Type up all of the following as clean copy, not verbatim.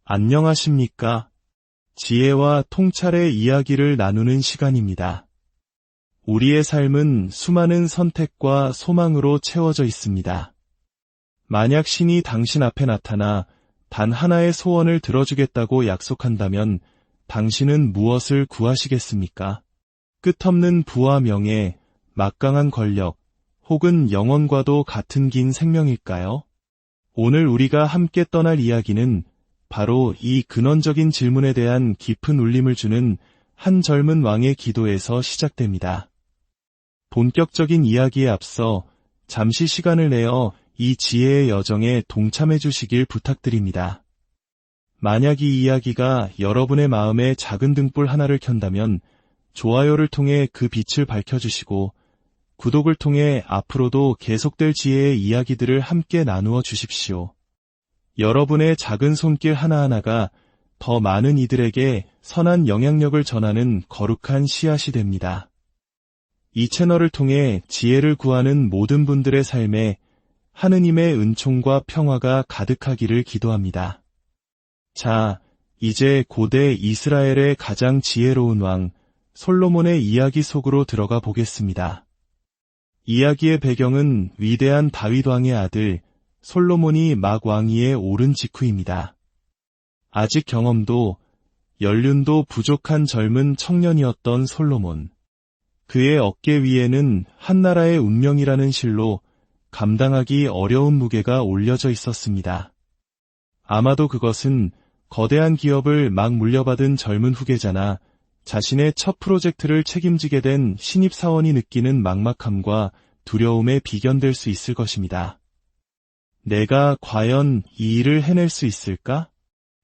안녕하십니까? 지혜와 통찰의 이야기를 나누는 시간입니다. 우리의 삶은 수많은 선택과 소망으로 채워져 있습니다. 만약 신이 당신 앞에 나타나 단 하나의 소원을 들어주겠다고 약속한다면 당신은 무엇을 구하시겠습니까? 끝없는 부와 명예, 막강한 권력, 혹은 영원과도 같은 긴 생명일까요? 오늘 우리가 함께 떠날 이야기는 바로 이 근원적인 질문에 대한 깊은 울림을 주는 한 젊은 왕의 기도에서 시작됩니다. 본격적인 이야기에 앞서 잠시 시간을 내어 이 지혜의 여정에 동참해 주시길 부탁드립니다. 만약 이 이야기가 여러분의 마음에 작은 등불 하나를 켠다면 좋아요를 통해 그 빛을 밝혀주시고 구독을 통해 앞으로도 계속될 지혜의 이야기들을 함께 나누어 주십시오. 여러분의 작은 손길 하나하나가 더 많은 이들에게 선한 영향력을 전하는 거룩한 씨앗이 됩니다. 이 채널을 통해 지혜를 구하는 모든 분들의 삶에 하느님의 은총과 평화가 가득하기를 기도합니다. 자, 이제 고대 이스라엘의 가장 지혜로운 왕 솔로몬의 이야기 속으로 들어가 보겠습니다. 이야기의 배경은 위대한 다윗 왕의 아들 솔로몬이 막 왕위에 오른 직후입니다. 아직 경험도 연륜도 부족한 젊은 청년이었던 솔로몬. 그의 어깨 위에는 한 나라의 운명이라는 실로 감당하기 어려운 무게가 올려져 있었습니다. 아마도 그것은 거대한 기업을 막 물려받은 젊은 후계자나 자신의 첫 프로젝트를 책임지게 된 신입사원이 느끼는 막막함과 두려움에 비견될 수 있을 것입니다. 내가 과연 이 일을 해낼 수 있을까?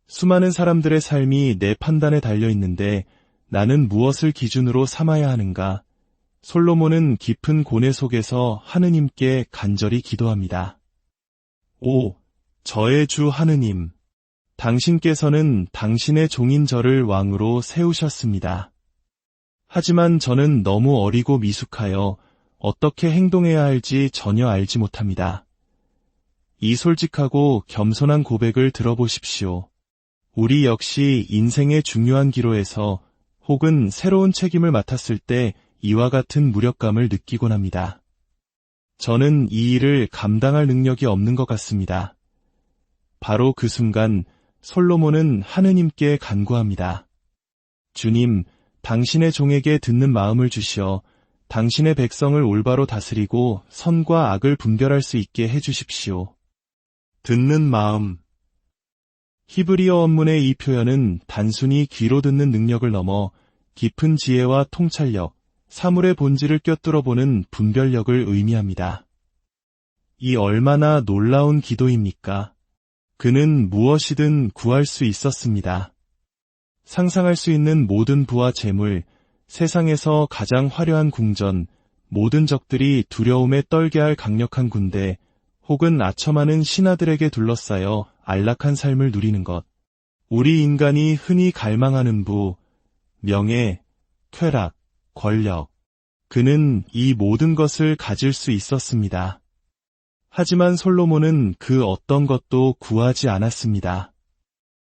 수많은 사람들의 삶이 내 판단에 달려 있는데 나는 무엇을 기준으로 삼아야 하는가? 솔로몬은 깊은 고뇌 속에서 하느님께 간절히 기도합니다. 오, 저의 주 하느님, 당신께서는 당신의 종인 저를 왕으로 세우셨습니다. 하지만 저는 너무 어리고 미숙하여 어떻게 행동해야 할지 전혀 알지 못합니다. 이 솔직하고 겸손한 고백을 들어보십시오. 우리 역시 인생의 중요한 기로에서 혹은 새로운 책임을 맡았을 때 이와 같은 무력감을 느끼곤 합니다. 저는 이 일을 감당할 능력이 없는 것 같습니다. 바로 그 순간 솔로몬은 하느님께 간구합니다. 주님, 당신의 종에게 듣는 마음을 주시어 당신의 백성을 올바로 다스리고 선과 악을 분별할 수 있게 해주십시오. 듣는 마음. 히브리어 원문의 이 표현은 단순히 귀로 듣는 능력을 넘어 깊은 지혜와 통찰력, 사물의 본질을 꿰뚫어보는 분별력을 의미합니다. 이 얼마나 놀라운 기도입니까? 그는 무엇이든 구할 수 있었습니다. 상상할 수 있는 모든 부와 재물, 세상에서 가장 화려한 궁전, 모든 적들이 두려움에 떨게 할 강력한 군대, 혹은 아첨하는 신하들에게 둘러싸여 안락한 삶을 누리는 것. 우리 인간이 흔히 갈망하는 부, 명예, 쾌락, 권력. 그는 이 모든 것을 가질 수 있었습니다. 하지만 솔로몬은 그 어떤 것도 구하지 않았습니다.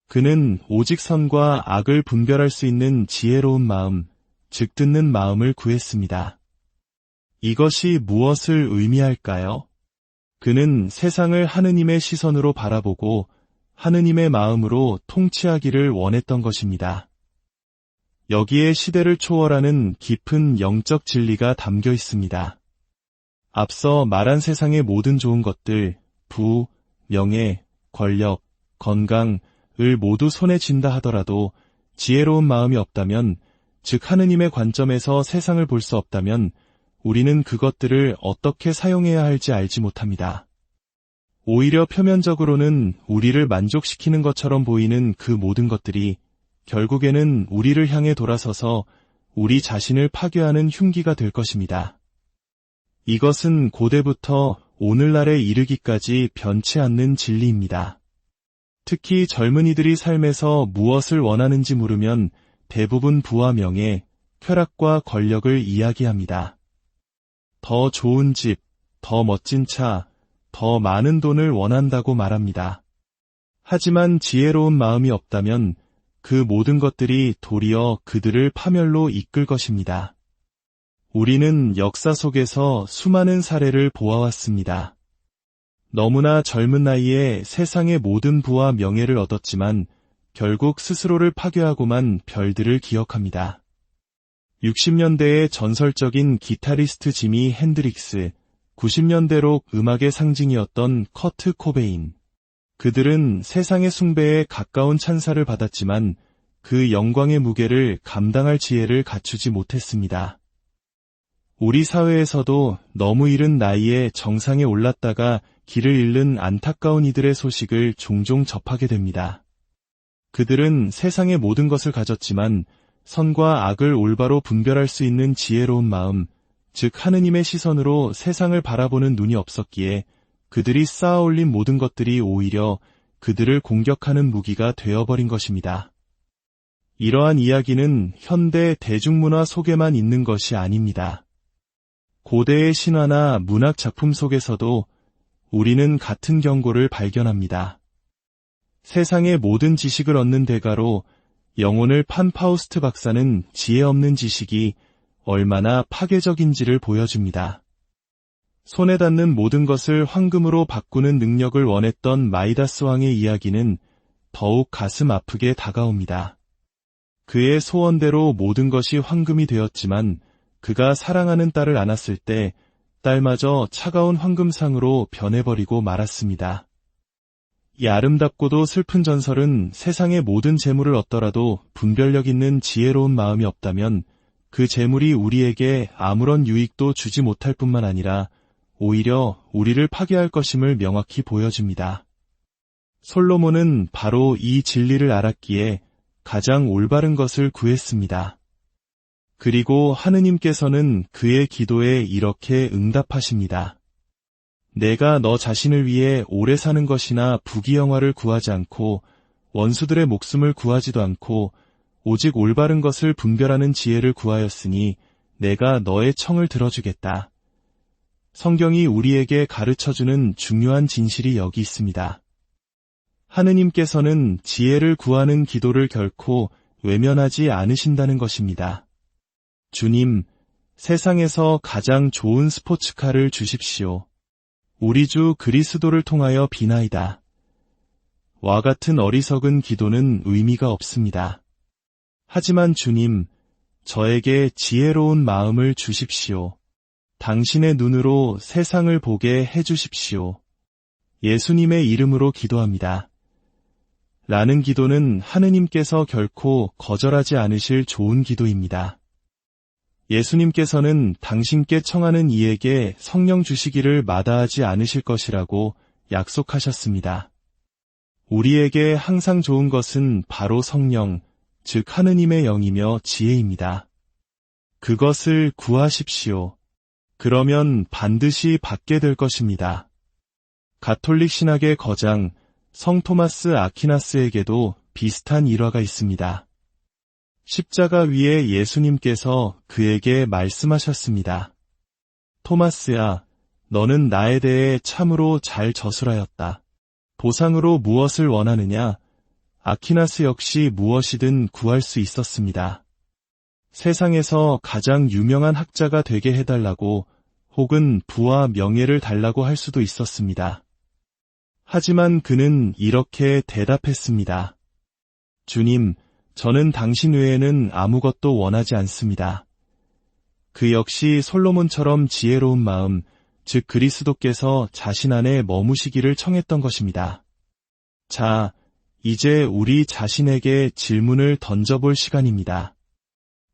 그는 오직 선과 악을 분별할 수 있는 지혜로운 마음, 즉 듣는 마음을 구했습니다. 이것이 무엇을 의미할까요? 그는 세상을 하느님의 시선으로 바라보고 하느님의 마음으로 통치하기를 원했던 것입니다. 여기에 시대를 초월하는 깊은 영적 진리가 담겨 있습니다. 앞서 말한 세상의 모든 좋은 것들, 부, 명예, 권력, 건강을 모두 손에 쥔다 하더라도 지혜로운 마음이 없다면, 즉 하느님의 관점에서 세상을 볼 수 없다면 우리는 그것들을 어떻게 사용해야 할지 알지 못합니다. 오히려 표면적으로는 우리를 만족시키는 것처럼 보이는 그 모든 것들이 결국에는 우리를 향해 돌아서서 우리 자신을 파괴하는 흉기가 될 것입니다. 이것은 고대부터 오늘날에 이르기까지 변치 않는 진리입니다. 특히 젊은이들이 삶에서 무엇을 원하는지 물으면 대부분 부와 명예, 쾌락과 권력을 이야기합니다. 더 좋은 집, 더 멋진 차, 더 많은 돈을 원한다고 말합니다. 하지만 지혜로운 마음이 없다면 그 모든 것들이 도리어 그들을 파멸로 이끌 것입니다. 우리는 역사 속에서 수많은 사례를 보아왔습니다. 너무나 젊은 나이에 세상의 모든 부와 명예를 얻었지만 결국 스스로를 파괴하고만 별들을 기억합니다. 60년대의 전설적인 기타리스트 지미 핸드릭스, 90년대로 음악의 상징이었던 커트 코베인. 그들은 세상의 숭배에 가까운 찬사를 받았지만 그 영광의 무게를 감당할 지혜를 갖추지 못했습니다. 우리 사회에서도 너무 이른 나이에 정상에 올랐다가 길을 잃는 안타까운 이들의 소식을 종종 접하게 됩니다. 그들은 세상의 모든 것을 가졌지만 선과 악을 올바로 분별할 수 있는 지혜로운 마음, 즉 하느님의 시선으로 세상을 바라보는 눈이 없었기에 그들이 쌓아올린 모든 것들이 오히려 그들을 공격하는 무기가 되어버린 것입니다. 이러한 이야기는 현대 대중문화 속에만 있는 것이 아닙니다. 고대의 신화나 문학 작품 속에서도 우리는 같은 경고를 발견합니다. 세상의 모든 지식을 얻는 대가로 영혼을 판 파우스트 박사는 지혜 없는 지식이 얼마나 파괴적인지를 보여줍니다. 손에 닿는 모든 것을 황금으로 바꾸는 능력을 원했던 마이다스 왕의 이야기는 더욱 가슴 아프게 다가옵니다. 그의 소원대로 모든 것이 황금이 되었지만 그가 사랑하는 딸을 안았을 때 딸마저 차가운 황금상으로 변해버리고 말았습니다. 이 아름답고도 슬픈 전설은 세상의 모든 재물을 얻더라도 분별력 있는 지혜로운 마음이 없다면 그 재물이 우리에게 아무런 유익도 주지 못할 뿐만 아니라 오히려 우리를 파괴할 것임을 명확히 보여줍니다. 솔로몬은 바로 이 진리를 알았기에 가장 올바른 것을 구했습니다. 그리고 하느님께서는 그의 기도에 이렇게 응답하십니다. 내가 너 자신을 위해 오래 사는 것이나 부귀영화를 구하지 않고 원수들의 목숨을 구하지도 않고 오직 올바른 것을 분별하는 지혜를 구하였으니 내가 너의 청을 들어주겠다. 성경이 우리에게 가르쳐주는 중요한 진실이 여기 있습니다. 하느님께서는 지혜를 구하는 기도를 결코 외면하지 않으신다는 것입니다. 주님, 세상에서 가장 좋은 스포츠카를 주십시오. 우리 주 그리스도를 통하여 비나이다. 와 같은 어리석은 기도는 의미가 없습니다. 하지만 주님, 저에게 지혜로운 마음을 주십시오. 당신의 눈으로 세상을 보게 해주십시오. 예수님의 이름으로 기도합니다. 라는 기도는 하느님께서 결코 거절하지 않으실 좋은 기도입니다. 예수님께서는 당신께 청하는 이에게 성령 주시기를 마다하지 않으실 것이라고 약속하셨습니다. 우리에게 항상 좋은 것은 바로 성령, 즉 하느님의 영이며 지혜입니다. 그것을 구하십시오. 그러면 반드시 받게 될 것입니다. 가톨릭 신학의 거장 성 토마스 아퀴나스에게도 비슷한 일화가 있습니다. 십자가 위에 예수님께서 그에게 말씀하셨습니다. 토마스야, 너는 나에 대해 참으로 잘 저술하였다. 보상으로 무엇을 원하느냐? 아퀴나스 역시 무엇이든 구할 수 있었습니다. 세상에서 가장 유명한 학자가 되게 해달라고 혹은 부와 명예를 달라고 할 수도 있었습니다. 하지만 그는 이렇게 대답했습니다. 주님, 저는 당신 외에는 아무것도 원하지 않습니다. 그 역시 솔로몬처럼 지혜로운 마음, 즉 그리스도께서 자신 안에 머무시기를 청했던 것입니다. 자, 이제 우리 자신에게 질문을 던져볼 시간입니다.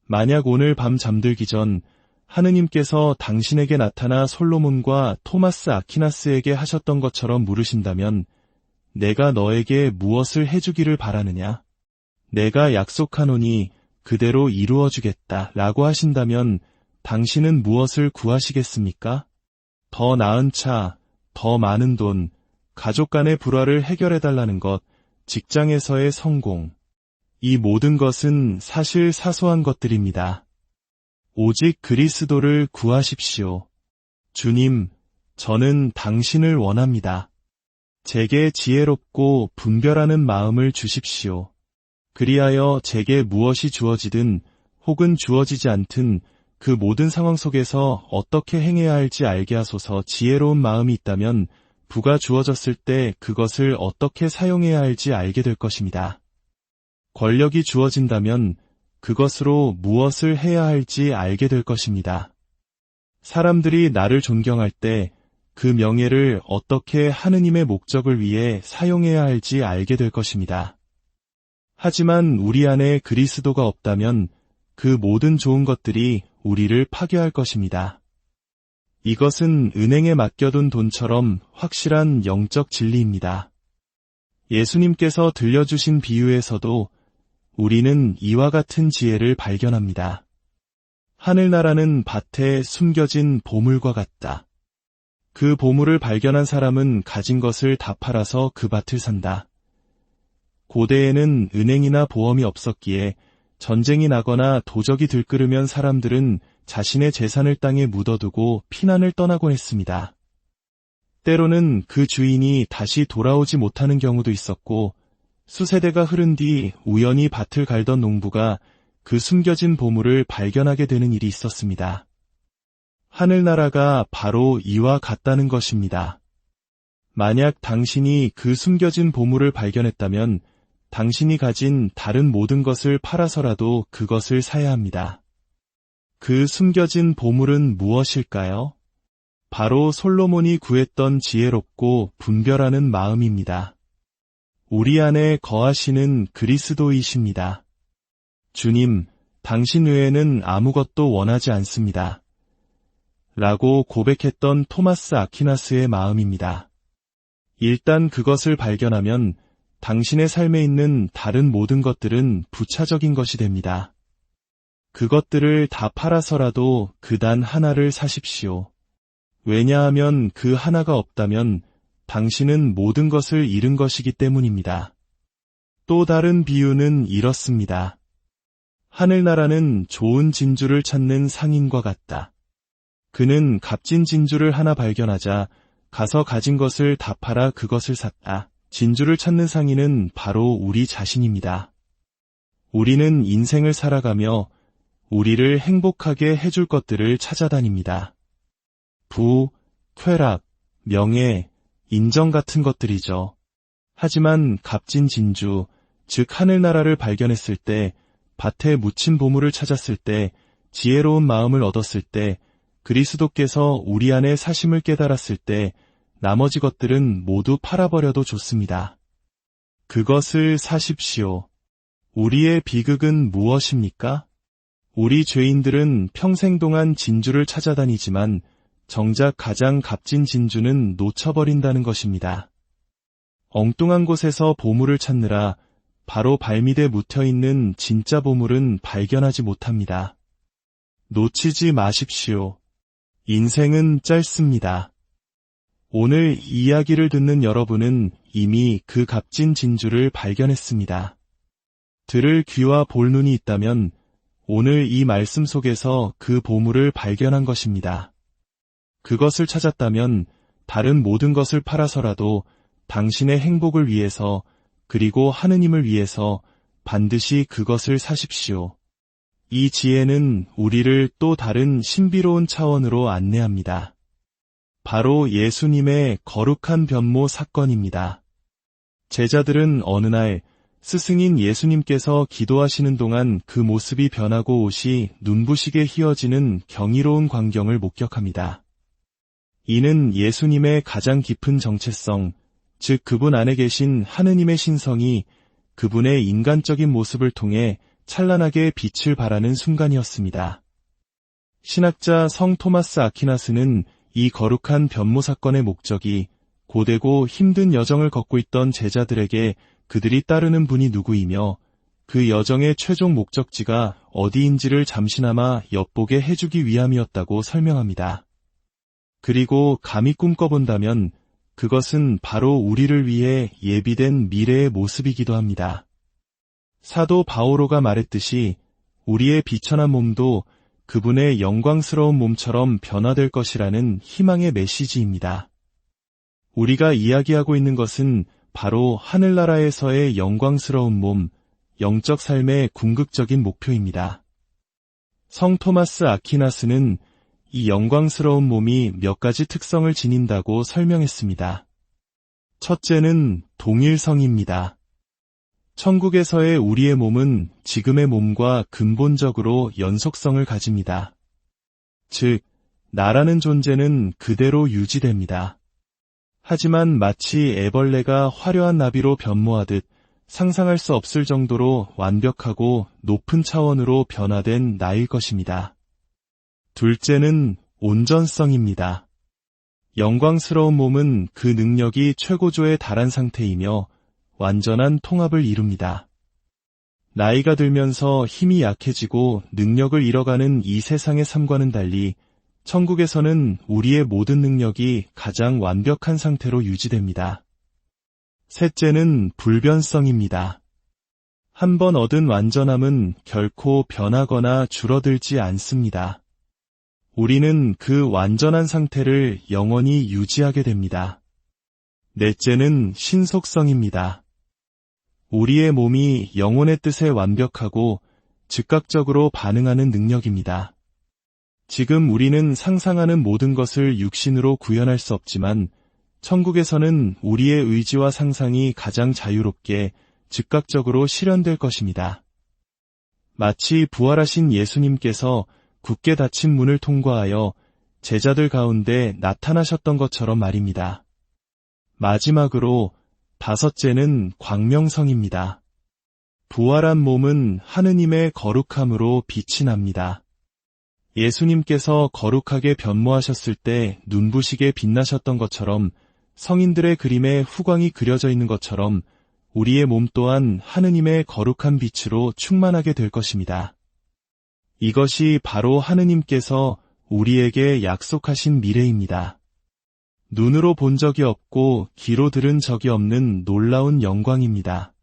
만약 오늘 밤 잠들기 전 하느님께서 당신에게 나타나 솔로몬과 토마스 아퀴나스에게 하셨던 것처럼 물으신다면 내가 너에게 무엇을 해주기를 바라느냐? 내가 약속하노니 그대로 이루어주겠다 라고 하신다면 당신은 무엇을 구하시겠습니까? 더 나은 차, 더 많은 돈, 가족 간의 불화를 해결해달라는 것, 직장에서의 성공. 이 모든 것은 사실 사소한 것들입니다. 오직 그리스도를 구하십시오. 주님, 저는 당신을 원합니다. 제게 지혜롭고 분별하는 마음을 주십시오. 그리하여 제게 무엇이 주어지든 혹은 주어지지 않든 그 모든 상황 속에서 어떻게 행해야 할지 알게 하소서. 지혜로운 마음이 있다면 부가 주어졌을 때 그것을 어떻게 사용해야 할지 알게 될 것입니다. 권력이 주어진다면 그것으로 무엇을 해야 할지 알게 될 것입니다. 사람들이 나를 존경할 때 그 명예를 어떻게 하느님의 목적을 위해 사용해야 할지 알게 될 것입니다. 하지만 우리 안에 그리스도가 없다면 그 모든 좋은 것들이 우리를 파괴할 것입니다. 이것은 은행에 맡겨둔 돈처럼 확실한 영적 진리입니다. 예수님께서 들려주신 비유에서도 우리는 이와 같은 지혜를 발견합니다. 하늘나라는 밭에 숨겨진 보물과 같다. 그 보물을 발견한 사람은 가진 것을 다 팔아서 그 밭을 산다. 고대에는 은행이나 보험이 없었기에 전쟁이 나거나 도적이 들끓으면 사람들은 자신의 재산을 땅에 묻어두고 피난을 떠나곤 했습니다. 때로는 그 주인이 다시 돌아오지 못하는 경우도 있었고, 수세대가 흐른 뒤 우연히 밭을 갈던 농부가 그 숨겨진 보물을 발견하게 되는 일이 있었습니다. 하늘나라가 바로 이와 같다는 것입니다. 만약 당신이 그 숨겨진 보물을 발견했다면 당신이 가진 다른 모든 것을 팔아서라도 그것을 사야 합니다. 그 숨겨진 보물은 무엇일까요? 바로 솔로몬이 구했던 지혜롭고 분별하는 마음입니다. 우리 안에 거하시는 그리스도이십니다. 주님, 당신 외에는 아무것도 원하지 않습니다. 라고 고백했던 토마스 아퀴나스의 마음입니다. 일단 그것을 발견하면 당신의 삶에 있는 다른 모든 것들은 부차적인 것이 됩니다. 그것들을 다 팔아서라도 그 단 하나를 사십시오. 왜냐하면 그 하나가 없다면 당신은 모든 것을 잃은 것이기 때문입니다. 또 다른 비유는 이렇습니다. 하늘나라는 좋은 진주를 찾는 상인과 같다. 그는 값진 진주를 하나 발견하자 가서 가진 것을 다 팔아 그것을 샀다. 진주를 찾는 상인은 바로 우리 자신입니다. 우리는 인생을 살아가며 우리를 행복하게 해줄 것들을 찾아다닙니다. 부, 쾌락, 명예, 인정 같은 것들이죠. 하지만 값진 진주, 즉 하늘나라를 발견했을 때, 밭에 묻힌 보물을 찾았을 때, 지혜로운 마음을 얻었을 때, 그리스도께서 우리 안에 사심을 깨달았을 때 나머지 것들은 모두 팔아버려도 좋습니다. 그것을 사십시오. 우리의 비극은 무엇입니까? 우리 죄인들은 평생 동안 진주를 찾아다니지만 정작 가장 값진 진주는 놓쳐버린다는 것입니다. 엉뚱한 곳에서 보물을 찾느라 바로 발밑에 묻혀있는 진짜 보물은 발견하지 못합니다. 놓치지 마십시오. 인생은 짧습니다. 오늘 이야기를 듣는 여러분은 이미 그 값진 진주를 발견했습니다. 들을 귀와 볼 눈이 있다면 오늘 이 말씀 속에서 그 보물을 발견한 것입니다. 그것을 찾았다면 다른 모든 것을 팔아서라도 당신의 행복을 위해서 그리고 하느님을 위해서 반드시 그것을 사십시오. 이 지혜는 우리를 또 다른 신비로운 차원으로 안내합니다. 바로 예수님의 거룩한 변모 사건입니다. 제자들은 어느 날 스승인 예수님께서 기도하시는 동안 그 모습이 변하고 옷이 눈부시게 휘어지는 경이로운 광경을 목격합니다. 이는 예수님의 가장 깊은 정체성, 즉 그분 안에 계신 하느님의 신성이 그분의 인간적인 모습을 통해 찬란하게 빛을 발하는 순간이었습니다. 신학자 성 토마스 아퀴나스는 이 거룩한 변모 사건의 목적이 고되고 힘든 여정을 걷고 있던 제자들에게 그들이 따르는 분이 누구이며 그 여정의 최종 목적지가 어디인지를 잠시나마 엿보게 해주기 위함이었다고 설명합니다. 그리고 감히 꿈꿔본다면 그것은 바로 우리를 위해 예비된 미래의 모습이기도 합니다. 사도 바오로가 말했듯이 우리의 비천한 몸도 그분의 영광스러운 몸처럼 변화될 것이라는 희망의 메시지입니다. 우리가 이야기하고 있는 것은 바로 하늘나라에서의 영광스러운 몸, 영적 삶의 궁극적인 목표입니다. 성 토마스 아퀴나스는 이 영광스러운 몸이 몇 가지 특성을 지닌다고 설명했습니다. 첫째는 동일성입니다. 천국에서의 우리의 몸은 지금의 몸과 근본적으로 연속성을 가집니다. 즉, 나라는 존재는 그대로 유지됩니다. 하지만 마치 애벌레가 화려한 나비로 변모하듯 상상할 수 없을 정도로 완벽하고 높은 차원으로 변화된 나일 것입니다. 둘째는 온전성입니다. 영광스러운 몸은 그 능력이 최고조에 달한 상태이며 완전한 통합을 이룹니다. 나이가 들면서 힘이 약해지고 능력을 잃어가는 이 세상의 삶과는 달리 천국에서는 우리의 모든 능력이 가장 완벽한 상태로 유지됩니다. 셋째는 불변성입니다. 한번 얻은 완전함은 결코 변하거나 줄어들지 않습니다. 우리는 그 완전한 상태를 영원히 유지하게 됩니다. 넷째는 신속성입니다. 우리의 몸이 영혼의 뜻에 완벽하고 즉각적으로 반응하는 능력입니다. 지금 우리는 상상하는 모든 것을 육신으로 구현할 수 없지만 천국에서는 우리의 의지와 상상이 가장 자유롭게 즉각적으로 실현될 것입니다. 마치 부활하신 예수님께서 굳게 닫힌 문을 통과하여 제자들 가운데 나타나셨던 것처럼 말입니다. 마지막으로 다섯째는 광명성입니다. 부활한 몸은 하느님의 거룩함으로 빛이 납니다. 예수님께서 거룩하게 변모하셨을 때 눈부시게 빛나셨던 것처럼 성인들의 그림에 후광이 그려져 있는 것처럼 우리의 몸 또한 하느님의 거룩한 빛으로 충만하게 될 것입니다. 이것이 바로 하느님께서 우리에게 약속하신 미래입니다. 눈으로 본 적이 없고 귀로 들은 적이 없는 놀라운 영광입니다.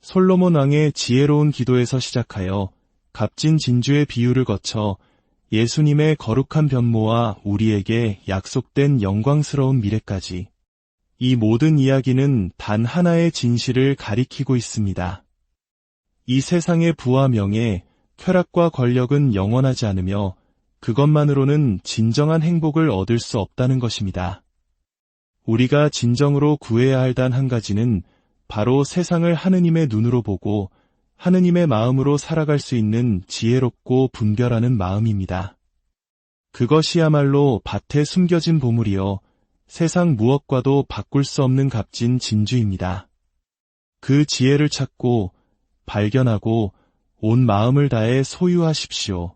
솔로몬 왕의 지혜로운 기도에서 시작하여 값진 진주의 비유를 거쳐 예수님의 거룩한 변모와 우리에게 약속된 영광스러운 미래까지 이 모든 이야기는 단 하나의 진실을 가리키고 있습니다. 이 세상의 부와 명예, 쾌락과 권력은 영원하지 않으며 그것만으로는 진정한 행복을 얻을 수 없다는 것입니다. 우리가 진정으로 구해야 할 단 한 가지는 바로 세상을 하느님의 눈으로 보고 하느님의 마음으로 살아갈 수 있는 지혜롭고 분별하는 마음입니다. 그것이야말로 밭에 숨겨진 보물이요 세상 무엇과도 바꿀 수 없는 값진 진주입니다. 그 지혜를 찾고 발견하고 온 마음을 다해 소유하십시오.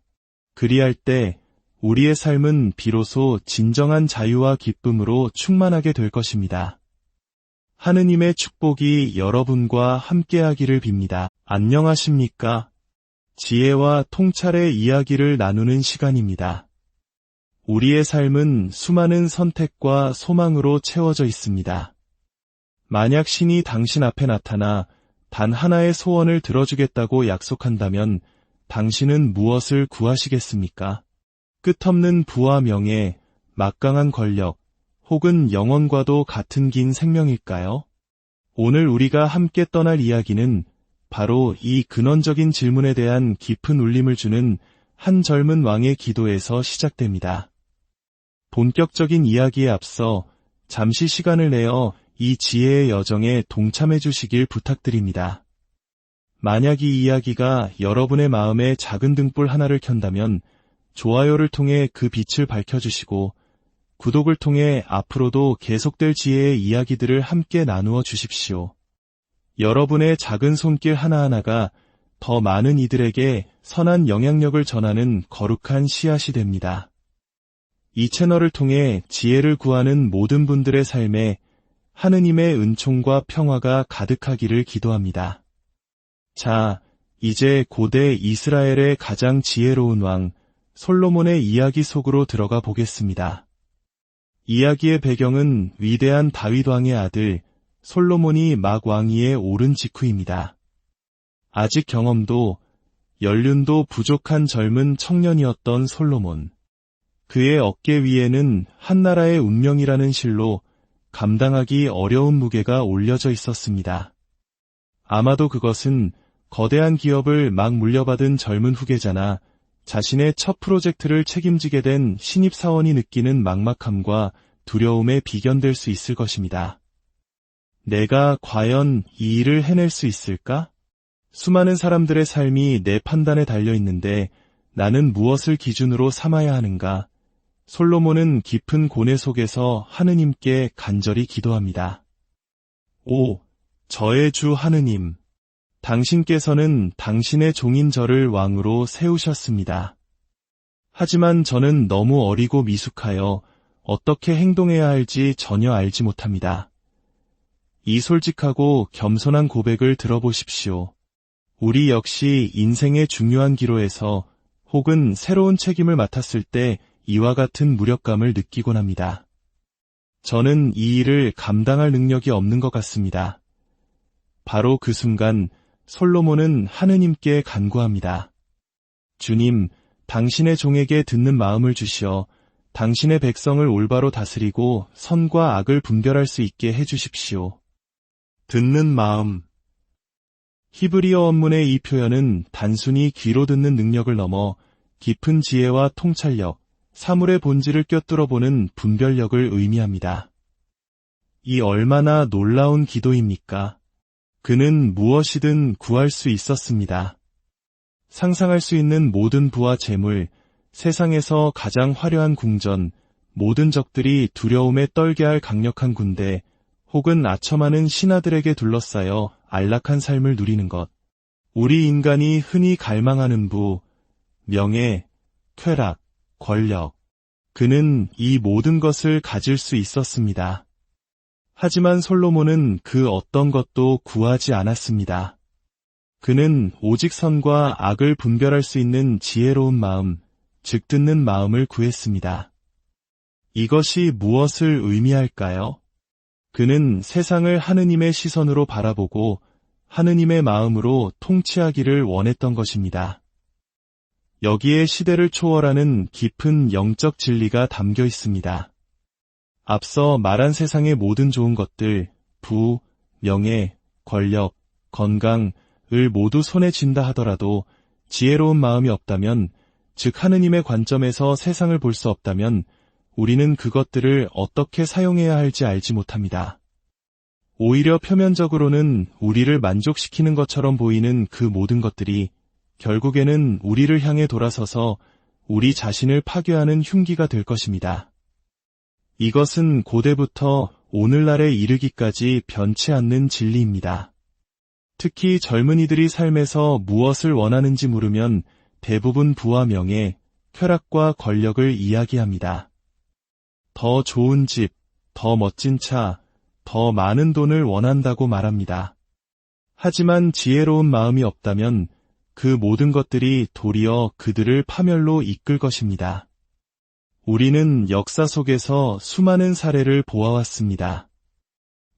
그리할 때 우리의 삶은 비로소 진정한 자유와 기쁨으로 충만하게 될 것입니다. 하느님의 축복이 여러분과 함께하기를 빕니다. 안녕하십니까? 지혜와 통찰의 이야기를 나누는 시간입니다. 우리의 삶은 수많은 선택과 소망으로 채워져 있습니다. 만약 신이 당신 앞에 나타나 단 하나의 소원을 들어주겠다고 약속한다면 당신은 무엇을 구하시겠습니까? 끝없는 부와 명예, 막강한 권력, 혹은 영원과도 같은 긴 생명일까요? 오늘 우리가 함께 떠날 이야기는 바로 이 근원적인 질문에 대한 깊은 울림을 주는 한 젊은 왕의 기도에서 시작됩니다. 본격적인 이야기에 앞서 잠시 시간을 내어 이 지혜의 여정에 동참해 주시길 부탁드립니다. 만약 이 이야기가 여러분의 마음에 작은 등불 하나를 켠다면 좋아요를 통해 그 빛을 밝혀주시고 구독을 통해 앞으로도 계속될 지혜의 이야기들을 함께 나누어 주십시오. 여러분의 작은 손길 하나하나가 더 많은 이들에게 선한 영향력을 전하는 거룩한 씨앗이 됩니다. 이 채널을 통해 지혜를 구하는 모든 분들의 삶에 하느님의 은총과 평화가 가득하기를 기도합니다. 자, 이제 고대 이스라엘의 가장 지혜로운 왕 솔로몬의 이야기 속으로 들어가 보겠습니다. 이야기의 배경은 위대한 다윗 왕의 아들 솔로몬이 막 왕위에 오른 직후입니다. 아직 경험도 연륜도 부족한 젊은 청년이었던 솔로몬. 그의 어깨 위에는 한나라의 운명이라는 실로 감당하기 어려운 무게가 올려져 있었습니다. 아마도 그것은 거대한 기업을 막 물려받은 젊은 후계자나 자신의 첫 프로젝트를 책임지게 된 신입사원이 느끼는 막막함과 두려움에 비견될 수 있을 것입니다. 내가 과연 이 일을 해낼 수 있을까? 수많은 사람들의 삶이 내 판단에 달려 있는데 나는 무엇을 기준으로 삼아야 하는가? 솔로몬은 깊은 고뇌 속에서 하느님께 간절히 기도합니다. 오, 저의 주 하느님, 당신께서는 당신의 종인 저를 왕으로 세우셨습니다. 하지만 저는 너무 어리고 미숙하여 어떻게 행동해야 할지 전혀 알지 못합니다. 이 솔직하고 겸손한 고백을 들어보십시오. 우리 역시 인생의 중요한 기로에서 혹은 새로운 책임을 맡았을 때 이와 같은 무력감을 느끼곤 합니다. 저는 이 일을 감당할 능력이 없는 것 같습니다. 바로 그 순간 솔로몬은 하느님께 간구합니다. 주님, 당신의 종에게 듣는 마음을 주시어 당신의 백성을 올바로 다스리고 선과 악을 분별할 수 있게 해주십시오. 듣는 마음. 히브리어 원문의 이 표현은 단순히 귀로 듣는 능력을 넘어 깊은 지혜와 통찰력, 사물의 본질을 꿰뚫어 보는 분별력을 의미합니다. 이 얼마나 놀라운 기도입니까? 그는 무엇이든 구할 수 있었습니다. 상상할 수 있는 모든 부와 재물, 세상에서 가장 화려한 궁전, 모든 적들이 두려움에 떨게 할 강력한 군대, 혹은 아첨하는 신하들에게 둘러싸여 안락한 삶을 누리는 것. 우리 인간이 흔히 갈망하는 부, 명예, 쾌락, 권력. 그는 이 모든 것을 가질 수 있었습니다. 하지만 솔로몬은 그 어떤 것도 구하지 않았습니다. 그는 오직 선과 악을 분별할 수 있는 지혜로운 마음, 즉 듣는 마음을 구했습니다. 이것이 무엇을 의미할까요? 그는 세상을 하느님의 시선으로 바라보고 하느님의 마음으로 통치하기를 원했던 것입니다. 여기에 시대를 초월하는 깊은 영적 진리가 담겨 있습니다. 앞서 말한 세상의 모든 좋은 것들, 부, 명예, 권력, 건강을 모두 손에 쥔다 하더라도 지혜로운 마음이 없다면, 즉 하느님의 관점에서 세상을 볼 수 없다면 우리는 그것들을 어떻게 사용해야 할지 알지 못합니다. 오히려 표면적으로는 우리를 만족시키는 것처럼 보이는 그 모든 것들이 결국에는 우리를 향해 돌아서서 우리 자신을 파괴하는 흉기가 될 것입니다. 이것은 고대부터 오늘날에 이르기까지 변치 않는 진리입니다. 특히 젊은이들이 삶에서 무엇을 원하는지 물으면 대부분 부와 명예, 쾌락과 권력을 이야기합니다. 더 좋은 집, 더 멋진 차, 더 많은 돈을 원한다고 말합니다. 하지만 지혜로운 마음이 없다면 그 모든 것들이 도리어 그들을 파멸로 이끌 것입니다. 우리는 역사 속에서 수많은 사례를 보아왔습니다.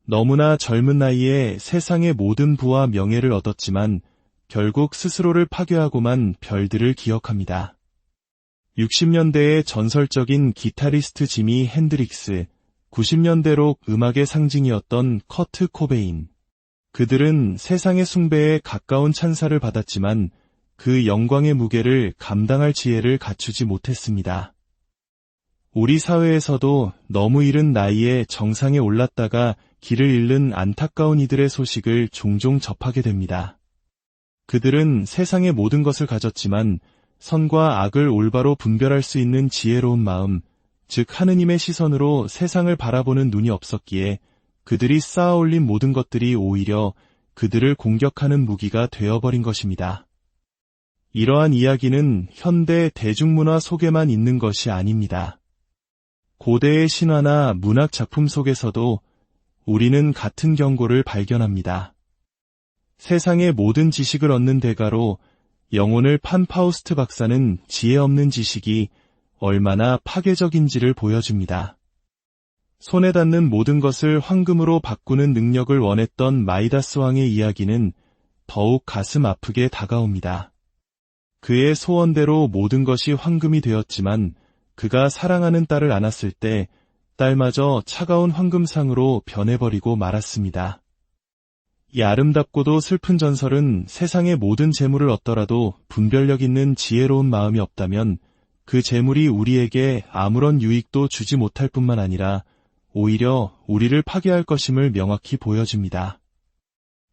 너무나 젊은 나이에 세상의 모든 부와 명예를 얻었지만 결국 스스로를 파괴하고만 별들을 기억합니다. 60년대의 전설적인 기타리스트 지미 핸드릭스, 90년대 록 음악의 상징이었던 커트 코베인. 그들은 세상의 숭배에 가까운 찬사를 받았지만 그 영광의 무게를 감당할 지혜를 갖추지 못했습니다. 우리 사회에서도 너무 이른 나이에 정상에 올랐다가 길을 잃는 안타까운 이들의 소식을 종종 접하게 됩니다. 그들은 세상의 모든 것을 가졌지만 선과 악을 올바로 분별할 수 있는 지혜로운 마음, 즉 하느님의 시선으로 세상을 바라보는 눈이 없었기에 그들이 쌓아올린 모든 것들이 오히려 그들을 공격하는 무기가 되어버린 것입니다. 이러한 이야기는 현대 대중문화 속에만 있는 것이 아닙니다. 고대의 신화나 문학 작품 속에서도 우리는 같은 경고를 발견합니다. 세상의 모든 지식을 얻는 대가로 영혼을 판 파우스트 박사는 지혜 없는 지식이 얼마나 파괴적인지를 보여줍니다. 손에 닿는 모든 것을 황금으로 바꾸는 능력을 원했던 마이다스 왕의 이야기는 더욱 가슴 아프게 다가옵니다. 그의 소원대로 모든 것이 황금이 되었지만 그가 사랑하는 딸을 안았을 때 딸마저 차가운 황금상으로 변해버리고 말았습니다. 이 아름답고도 슬픈 전설은 세상의 모든 재물을 얻더라도 분별력 있는 지혜로운 마음이 없다면 그 재물이 우리에게 아무런 유익도 주지 못할 뿐만 아니라 오히려 우리를 파괴할 것임을 명확히 보여줍니다.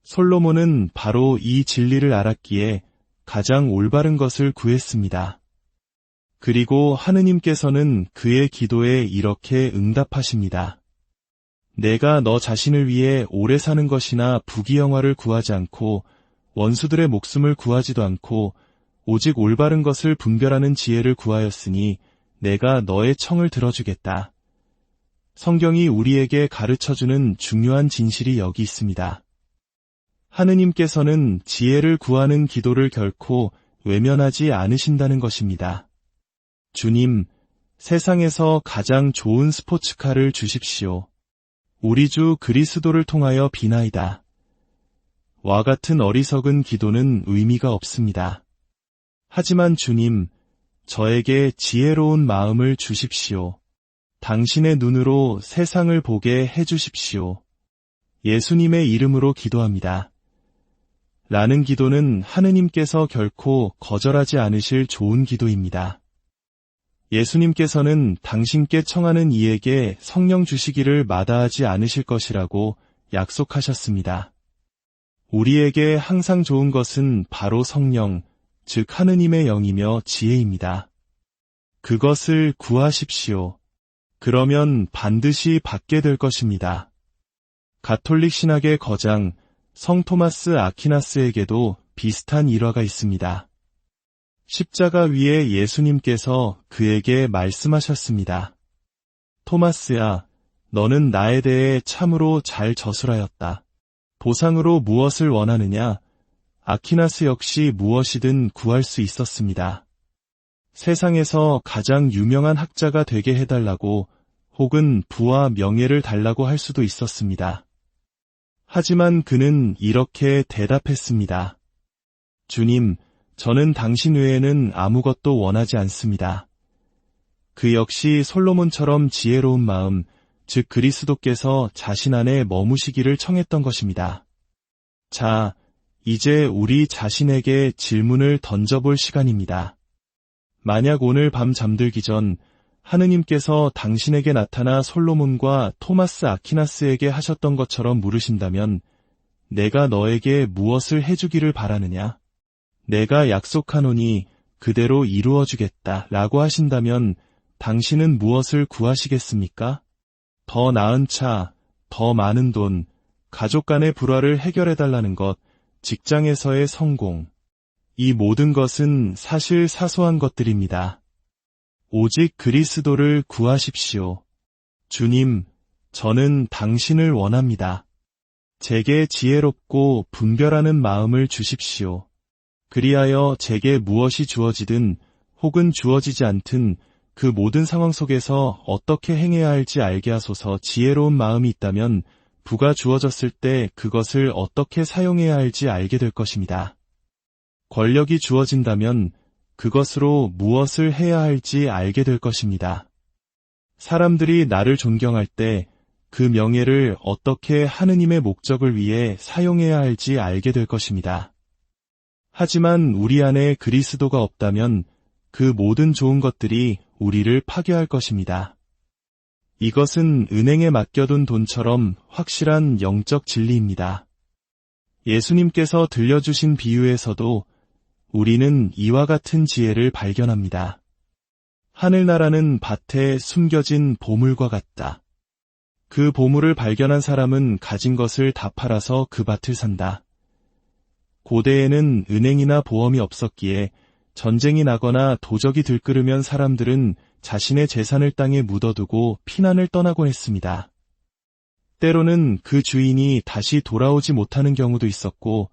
솔로몬은 바로 이 진리를 알았기에 가장 올바른 것을 구했습니다. 그리고 하느님께서는 그의 기도에 이렇게 응답하십니다. 내가 너 자신을 위해 오래 사는 것이나 부귀영화를 구하지 않고 원수들의 목숨을 구하지도 않고 오직 올바른 것을 분별하는 지혜를 구하였으니 내가 너의 청을 들어주겠다. 성경이 우리에게 가르쳐주는 중요한 진실이 여기 있습니다. 하느님께서는 지혜를 구하는 기도를 결코 외면하지 않으신다는 것입니다. 주님, 세상에서 가장 좋은 스포츠카를 주십시오. 우리 주 그리스도를 통하여 비나이다. 와 같은 어리석은 기도는 의미가 없습니다. 하지만 주님, 저에게 지혜로운 마음을 주십시오. 당신의 눈으로 세상을 보게 해주십시오. 예수님의 이름으로 기도합니다. 라는 기도는 하느님께서 결코 거절하지 않으실 좋은 기도입니다. 예수님께서는 당신께 청하는 이에게 성령 주시기를 마다하지 않으실 것이라고 약속하셨습니다. 우리에게 항상 좋은 것은 바로 성령, 즉 하느님의 영이며 지혜입니다. 그것을 구하십시오. 그러면 반드시 받게 될 것입니다. 가톨릭 신학의 거장 성 토마스 아퀴나스에게도 비슷한 일화가 있습니다. 십자가 위에 예수님께서 그에게 말씀하셨습니다. 토마스야, 너는 나에 대해 참으로 잘 저술하였다. 보상으로 무엇을 원하느냐? 아퀴나스 역시 무엇이든 구할 수 있었습니다. 세상에서 가장 유명한 학자가 되게 해달라고 혹은 부와 명예를 달라고 할 수도 있었습니다. 하지만 그는 이렇게 대답했습니다. 주님, 저는 당신 외에는 아무것도 원하지 않습니다. 그 역시 솔로몬처럼 지혜로운 마음, 즉 그리스도께서 자신 안에 머무시기를 청했던 것입니다. 자, 이제 우리 자신에게 질문을 던져볼 시간입니다. 만약 오늘 밤 잠들기 전 하느님께서 당신에게 나타나 솔로몬과 토마스 아퀴나스에게 하셨던 것처럼 물으신다면 내가 너에게 무엇을 해주기를 바라느냐? 내가 약속하노니 그대로 이루어주겠다 라고 하신다면 당신은 무엇을 구하시겠습니까? 더 나은 차, 더 많은 돈, 가족 간의 불화를 해결해달라는 것, 직장에서의 성공. 이 모든 것은 사실 사소한 것들입니다. 오직 그리스도를 구하십시오. 주님, 저는 당신을 원합니다. 제게 지혜롭고 분별하는 마음을 주십시오. 그리하여 제게 무엇이 주어지든 혹은 주어지지 않든 그 모든 상황 속에서 어떻게 행해야 할지 알게 하소서. 지혜로운 마음이 있다면 부가 주어졌을 때 그것을 어떻게 사용해야 할지 알게 될 것입니다. 권력이 주어진다면 그것으로 무엇을 해야 할지 알게 될 것입니다. 사람들이 나를 존경할 때 그 명예를 어떻게 하느님의 목적을 위해 사용해야 할지 알게 될 것입니다. 하지만 우리 안에 그리스도가 없다면 그 모든 좋은 것들이 우리를 파괴할 것입니다. 이것은 은행에 맡겨둔 돈처럼 확실한 영적 진리입니다. 예수님께서 들려주신 비유에서도 우리는 이와 같은 지혜를 발견합니다. 하늘나라는 밭에 숨겨진 보물과 같다. 그 보물을 발견한 사람은 가진 것을 다 팔아서 그 밭을 산다. 고대에는 은행이나 보험이 없었기에 전쟁이 나거나 도적이 들끓으면 사람들은 자신의 재산을 땅에 묻어두고 피난을 떠나곤 했습니다. 때로는 그 주인이 다시 돌아오지 못하는 경우도 있었고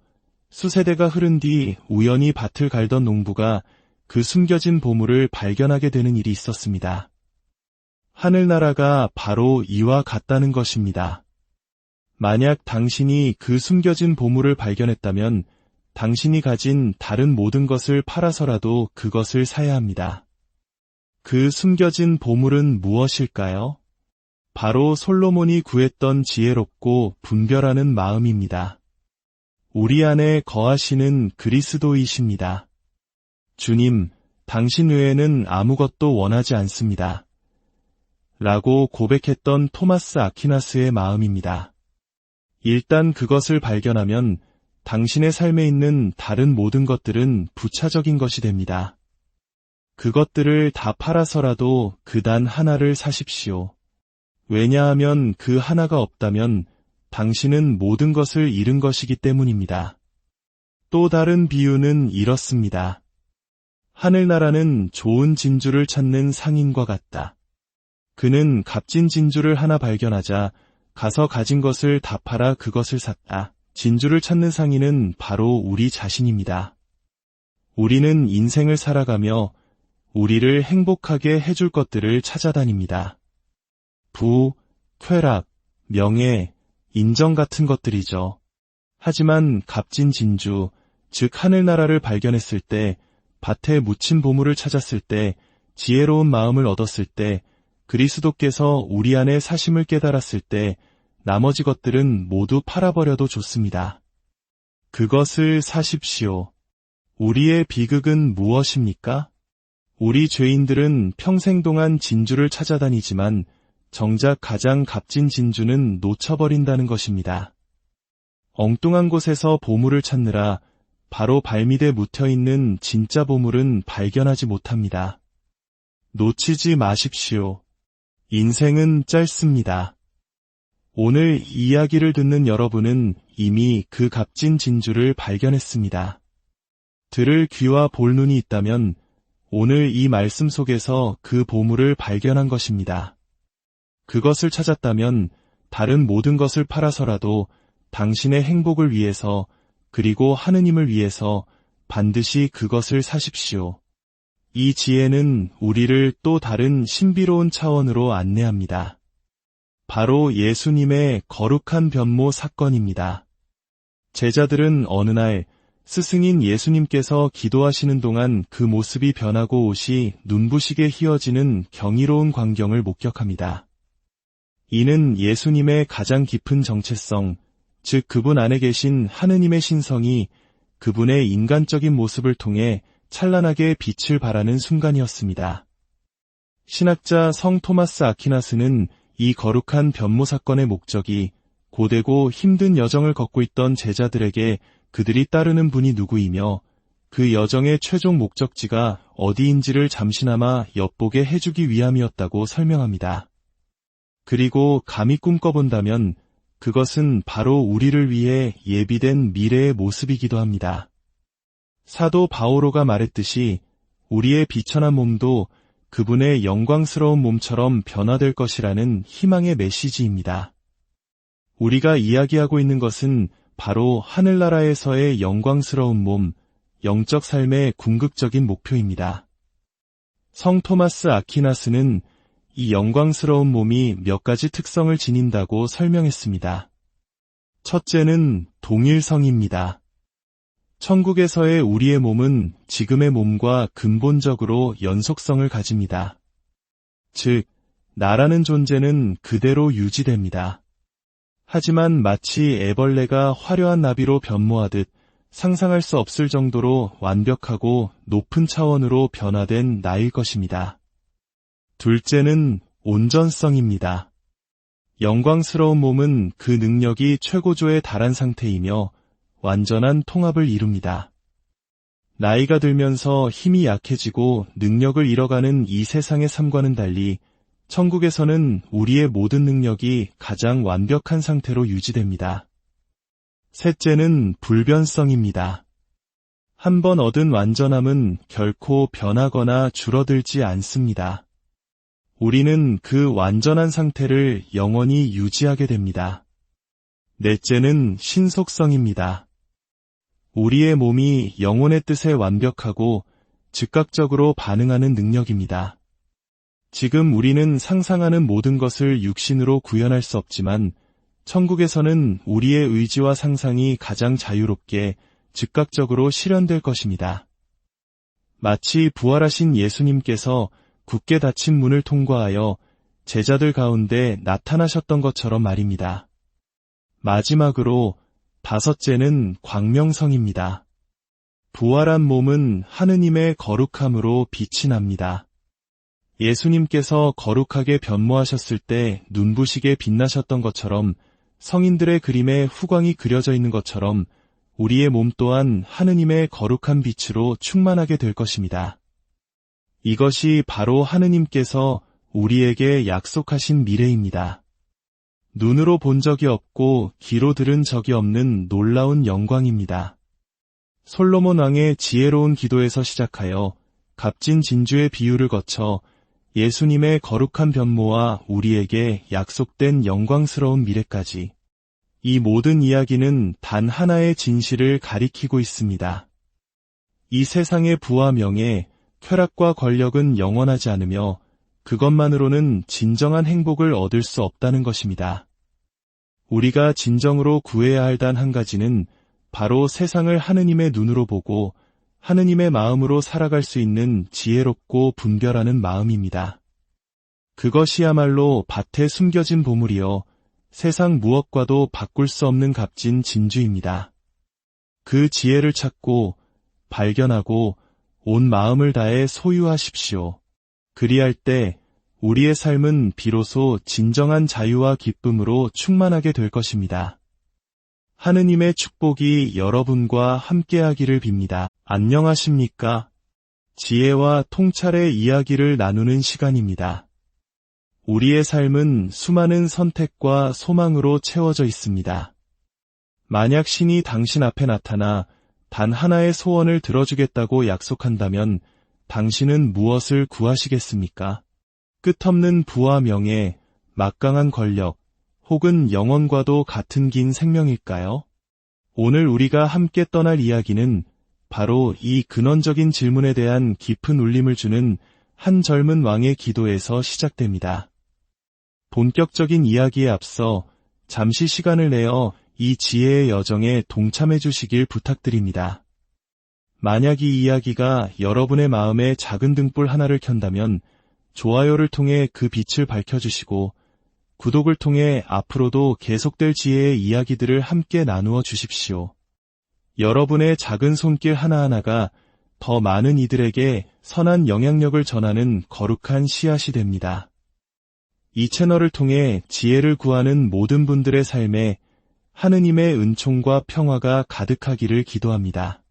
수세대가 흐른 뒤 우연히 밭을 갈던 농부가 그 숨겨진 보물을 발견하게 되는 일이 있었습니다. 하늘나라가 바로 이와 같다는 것입니다. 만약 당신이 그 숨겨진 보물을 발견했다면 당신이 가진 다른 모든 것을 팔아서라도 그것을 사야 합니다. 그 숨겨진 보물은 무엇일까요? 바로 솔로몬이 구했던 지혜롭고 분별하는 마음입니다. 우리 안에 거하시는 그리스도이십니다. 주님, 당신 외에는 아무것도 원하지 않습니다. 라고 고백했던 토마스 아퀴나스의 마음입니다. 일단 그것을 발견하면 당신의 삶에 있는 다른 모든 것들은 부차적인 것이 됩니다. 그것들을 다 팔아서라도 그 단 하나를 사십시오. 왜냐하면 그 하나가 없다면 당신은 모든 것을 잃은 것이기 때문입니다. 또 다른 비유는 이렇습니다. 하늘나라는 좋은 진주를 찾는 상인과 같다. 그는 값진 진주를 하나 발견하자 가서 가진 것을 다 팔아 그것을 샀다. 진주를 찾는 상인은 바로 우리 자신입니다. 우리는 인생을 살아가며 우리를 행복하게 해줄 것들을 찾아다닙니다. 부, 쾌락, 명예, 인정 같은 것들이죠. 하지만 값진 진주, 즉 하늘나라를 발견했을 때, 밭에 묻힌 보물을 찾았을 때, 지혜로운 마음을 얻었을 때, 그리스도께서 우리 안에 사심을 깨달았을 때, 나머지 것들은 모두 팔아버려도 좋습니다. 그것을 사십시오. 우리의 비극은 무엇입니까? 우리 죄인들은 평생 동안 진주를 찾아다니지만 정작 가장 값진 진주는 놓쳐버린다는 것입니다. 엉뚱한 곳에서 보물을 찾느라 바로 발밑에 묻혀있는 진짜 보물은 발견하지 못합니다. 놓치지 마십시오. 인생은 짧습니다. 오늘 이야기를 듣는 여러분은 이미 그 값진 진주를 발견했습니다. 들을 귀와 볼 눈이 있다면 오늘 이 말씀 속에서 그 보물을 발견한 것입니다. 그것을 찾았다면 다른 모든 것을 팔아서라도 당신의 행복을 위해서 그리고 하느님을 위해서 반드시 그것을 사십시오. 이 지혜는 우리를 또 다른 신비로운 차원으로 안내합니다. 바로 예수님의 거룩한 변모 사건입니다. 제자들은 어느 날 스승인 예수님께서 기도하시는 동안 그 모습이 변하고 옷이 눈부시게 휘어지는 경이로운 광경을 목격합니다. 이는 예수님의 가장 깊은 정체성, 즉 그분 안에 계신 하느님의 신성이 그분의 인간적인 모습을 통해 찬란하게 빛을 발하는 순간이었습니다. 신학자 성 토마스 아퀴나스는 이 거룩한 변모 사건의 목적이 고되고 힘든 여정을 걷고 있던 제자들에게 그들이 따르는 분이 누구이며 그 여정의 최종 목적지가 어디인지를 잠시나마 엿보게 해주기 위함이었다고 설명합니다. 그리고 감히 꿈꿔본다면 그것은 바로 우리를 위해 예비된 미래의 모습이기도 합니다. 사도 바오로가 말했듯이 우리의 비천한 몸도 그분의 영광스러운 몸처럼 변화될 것이라는 희망의 메시지입니다. 우리가 이야기하고 있는 것은 바로 하늘나라에서의 영광스러운 몸, 영적 삶의 궁극적인 목표입니다. 성 토마스 아퀴나스는 이 영광스러운 몸이 몇 가지 특성을 지닌다고 설명했습니다. 첫째는 동일성입니다. 천국에서의 우리의 몸은 지금의 몸과 근본적으로 연속성을 가집니다. 즉, 나라는 존재는 그대로 유지됩니다. 하지만 마치 애벌레가 화려한 나비로 변모하듯 상상할 수 없을 정도로 완벽하고 높은 차원으로 변화된 나일 것입니다. 둘째는 온전성입니다. 영광스러운 몸은 그 능력이 최고조에 달한 상태이며 완전한 통합을 이룹니다. 나이가 들면서 힘이 약해지고 능력을 잃어가는 이 세상의 삶과는 달리 천국에서는 우리의 모든 능력이 가장 완벽한 상태로 유지됩니다. 셋째는 불변성입니다. 한 번 얻은 완전함은 결코 변하거나 줄어들지 않습니다. 우리는 그 완전한 상태를 영원히 유지하게 됩니다. 넷째는 신속성입니다. 우리의 몸이 영혼의 뜻에 완벽하고 즉각적으로 반응하는 능력입니다. 지금 우리는 상상하는 모든 것을 육신으로 구현할 수 없지만 천국에서는 우리의 의지와 상상이 가장 자유롭게 즉각적으로 실현될 것입니다. 마치 부활하신 예수님께서 굳게 닫힌 문을 통과하여 제자들 가운데 나타나셨던 것처럼 말입니다. 마지막으로 다섯째는 광명성입니다. 부활한 몸은 하느님의 거룩함으로 빛이 납니다. 예수님께서 거룩하게 변모하셨을 때 눈부시게 빛나셨던 것처럼 성인들의 그림에 후광이 그려져 있는 것처럼 우리의 몸 또한 하느님의 거룩한 빛으로 충만하게 될 것입니다. 이것이 바로 하느님께서 우리에게 약속하신 미래입니다. 눈으로 본 적이 없고 귀로 들은 적이 없는 놀라운 영광입니다. 솔로몬 왕의 지혜로운 기도에서 시작하여 값진 진주의 비유를 거쳐 예수님의 거룩한 변모와 우리에게 약속된 영광스러운 미래까지 이 모든 이야기는 단 하나의 진실을 가리키고 있습니다. 이 세상의 부와 명예, 쾌락과 권력은 영원하지 않으며 그것만으로는 진정한 행복을 얻을 수 없다는 것입니다. 우리가 진정으로 구해야 할 단 한 가지는 바로 세상을 하느님의 눈으로 보고 하느님의 마음으로 살아갈 수 있는 지혜롭고 분별하는 마음입니다. 그것이야말로 밭에 숨겨진 보물이요 세상 무엇과도 바꿀 수 없는 값진 진주입니다. 그 지혜를 찾고 발견하고 온 마음을 다해 소유하십시오. 그리할 때 우리의 삶은 비로소 진정한 자유와 기쁨으로 충만하게 될 것입니다. 하느님의 축복이 여러분과 함께하기를 빕니다. 안녕하십니까? 지혜와 통찰의 이야기를 나누는 시간입니다. 우리의 삶은 수많은 선택과 소망으로 채워져 있습니다. 만약 신이 당신 앞에 나타나 단 하나의 소원을 들어주겠다고 약속한다면 당신은 무엇을 구하시겠습니까? 끝없는 부와 명예, 막강한 권력, 혹은 영원과도 같은 긴 생명일까요? 오늘 우리가 함께 떠날 이야기는 바로 이 근원적인 질문에 대한 깊은 울림을 주는 한 젊은 왕의 기도에서 시작됩니다. 본격적인 이야기에 앞서 잠시 시간을 내어 이 지혜의 여정에 동참해 주시길 부탁드립니다. 만약 이 이야기가 여러분의 마음에 작은 등불 하나를 켠다면 좋아요를 통해 그 빛을 밝혀주시고 구독을 통해 앞으로도 계속될 지혜의 이야기들을 함께 나누어 주십시오. 여러분의 작은 손길 하나하나가 더 많은 이들에게 선한 영향력을 전하는 거룩한 씨앗이 됩니다. 이 채널을 통해 지혜를 구하는 모든 분들의 삶에 하느님의 은총과 평화가 가득하기를 기도합니다.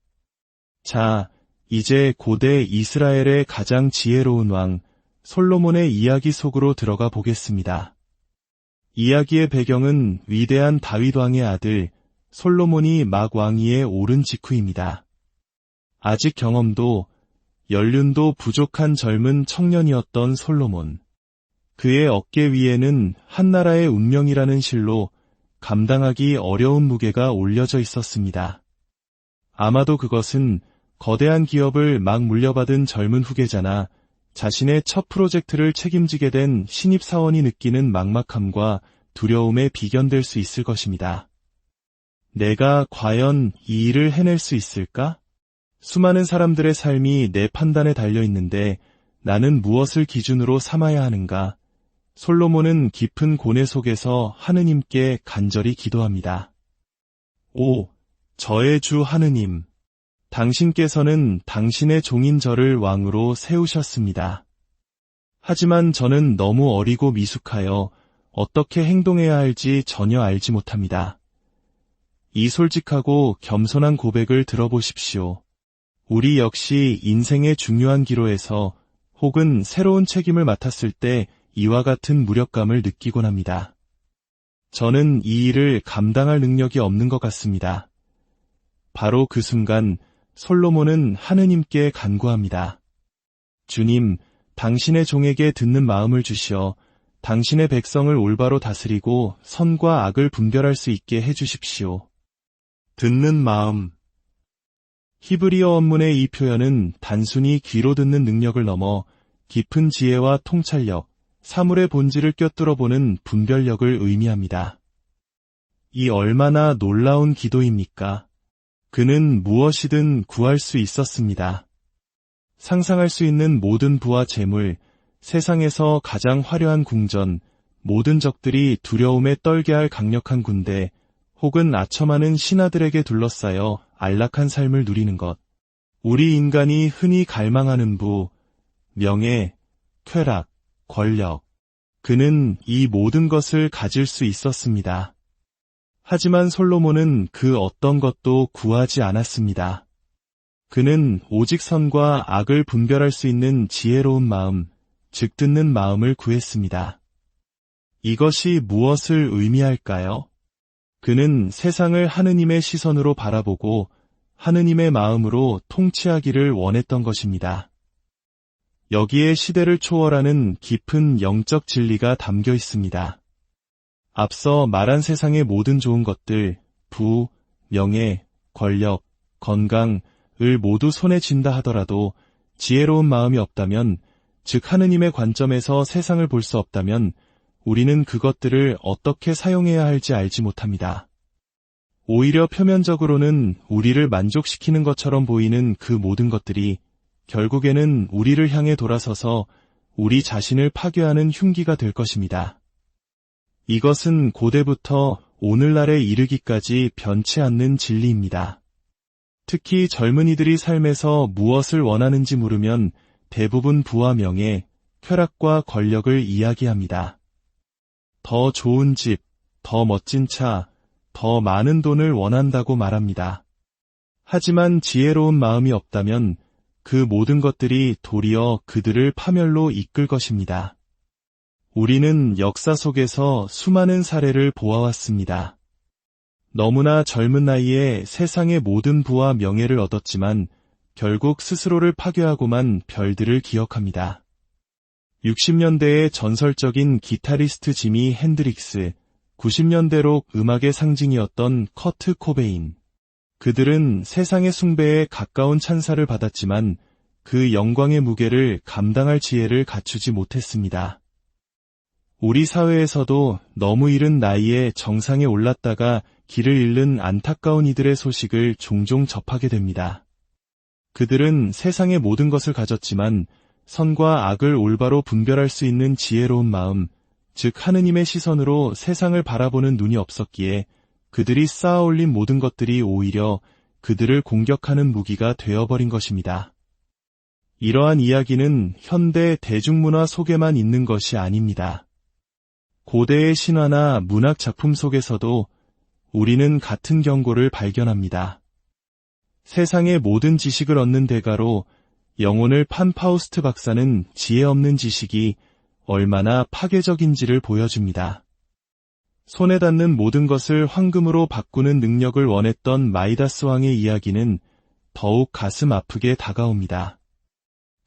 자, 이제 고대 이스라엘의 가장 지혜로운 왕 솔로몬의 이야기 속으로 들어가 보겠습니다. 이야기의 배경은 위대한 다윗 왕의 아들 솔로몬이 막 왕위에 오른 직후입니다. 아직 경험도 연륜도 부족한 젊은 청년이었던 솔로몬. 그의 어깨 위에는 한나라의 운명이라는 실로 감당하기 어려운 무게가 올려져 있었습니다. 아마도 그것은 거대한 기업을 막 물려받은 젊은 후계자나 자신의 첫 프로젝트를 책임지게 된 신입사원이 느끼는 막막함과 두려움에 비견될 수 있을 것입니다. 내가 과연 이 일을 해낼 수 있을까? 수많은 사람들의 삶이 내 판단에 달려 있는데 나는 무엇을 기준으로 삼아야 하는가? 솔로몬은 깊은 고뇌 속에서 하느님께 간절히 기도합니다. 오, 저의 주 하느님! 당신께서는 당신의 종인 저를 왕으로 세우셨습니다. 하지만 저는 너무 어리고 미숙하여 어떻게 행동해야 할지 전혀 알지 못합니다. 이 솔직하고 겸손한 고백을 들어보십시오. 우리 역시 인생의 중요한 기로에서 혹은 새로운 책임을 맡았을 때 이와 같은 무력감을 느끼곤 합니다. 저는 이 일을 감당할 능력이 없는 것 같습니다. 바로 그 순간 솔로몬은 하느님께 간구합니다. 주님, 당신의 종에게 듣는 마음을 주시어 당신의 백성을 올바로 다스리고 선과 악을 분별할 수 있게 해주십시오. 듣는 마음. 히브리어 원문의 이 표현은 단순히 귀로 듣는 능력을 넘어 깊은 지혜와 통찰력, 사물의 본질을 꿰뚫어보는 분별력을 의미합니다. 이 얼마나 놀라운 기도입니까? 그는 무엇이든 구할 수 있었습니다. 상상할 수 있는 모든 부와 재물, 세상에서 가장 화려한 궁전, 모든 적들이 두려움에 떨게 할 강력한 군대, 혹은 아첨하는 신하들에게 둘러싸여 안락한 삶을 누리는 것. 우리 인간이 흔히 갈망하는 부, 명예, 쾌락, 권력. 그는 이 모든 것을 가질 수 있었습니다. 하지만 솔로몬은 그 어떤 것도 구하지 않았습니다. 그는 오직 선과 악을 분별할 수 있는 지혜로운 마음, 즉 듣는 마음을 구했습니다. 이것이 무엇을 의미할까요? 그는 세상을 하느님의 시선으로 바라보고 하느님의 마음으로 통치하기를 원했던 것입니다. 여기에 시대를 초월하는 깊은 영적 진리가 담겨 있습니다. 앞서 말한 세상의 모든 좋은 것들, 부, 명예, 권력, 건강을 모두 손에 쥔다 하더라도 지혜로운 마음이 없다면, 즉 하느님의 관점에서 세상을 볼 수 없다면 우리는 그것들을 어떻게 사용해야 할지 알지 못합니다. 오히려 표면적으로는 우리를 만족시키는 것처럼 보이는 그 모든 것들이 결국에는 우리를 향해 돌아서서 우리 자신을 파괴하는 흉기가 될 것입니다. 이것은 고대부터 오늘날에 이르기까지 변치 않는 진리입니다. 특히 젊은이들이 삶에서 무엇을 원하는지 물으면 대부분 부와 명예, 쾌락과 권력을 이야기합니다. 더 좋은 집, 더 멋진 차, 더 많은 돈을 원한다고 말합니다. 하지만 지혜로운 마음이 없다면 그 모든 것들이 도리어 그들을 파멸로 이끌 것입니다. 우리는 역사 속에서 수많은 사례를 보아왔습니다. 너무나 젊은 나이에 세상의 모든 부와 명예를 얻었지만 결국 스스로를 파괴하고만 별들을 기억합니다. 60년대의 전설적인 기타리스트 지미 핸드릭스, 90년대로 음악의 상징이었던 커트 코베인. 그들은 세상의 숭배에 가까운 찬사를 받았지만 그 영광의 무게를 감당할 지혜를 갖추지 못했습니다. 우리 사회에서도 너무 이른 나이에 정상에 올랐다가 길을 잃는 안타까운 이들의 소식을 종종 접하게 됩니다. 그들은 세상의 모든 것을 가졌지만 선과 악을 올바로 분별할 수 있는 지혜로운 마음, 즉 하느님의 시선으로 세상을 바라보는 눈이 없었기에 그들이 쌓아올린 모든 것들이 오히려 그들을 공격하는 무기가 되어버린 것입니다. 이러한 이야기는 현대 대중문화 속에만 있는 것이 아닙니다. 고대의 신화나 문학 작품 속에서도 우리는 같은 경고를 발견합니다. 세상의 모든 지식을 얻는 대가로 영혼을 판 파우스트 박사는 지혜 없는 지식이 얼마나 파괴적인지를 보여줍니다. 손에 닿는 모든 것을 황금으로 바꾸는 능력을 원했던 마이다스 왕의 이야기는 더욱 가슴 아프게 다가옵니다.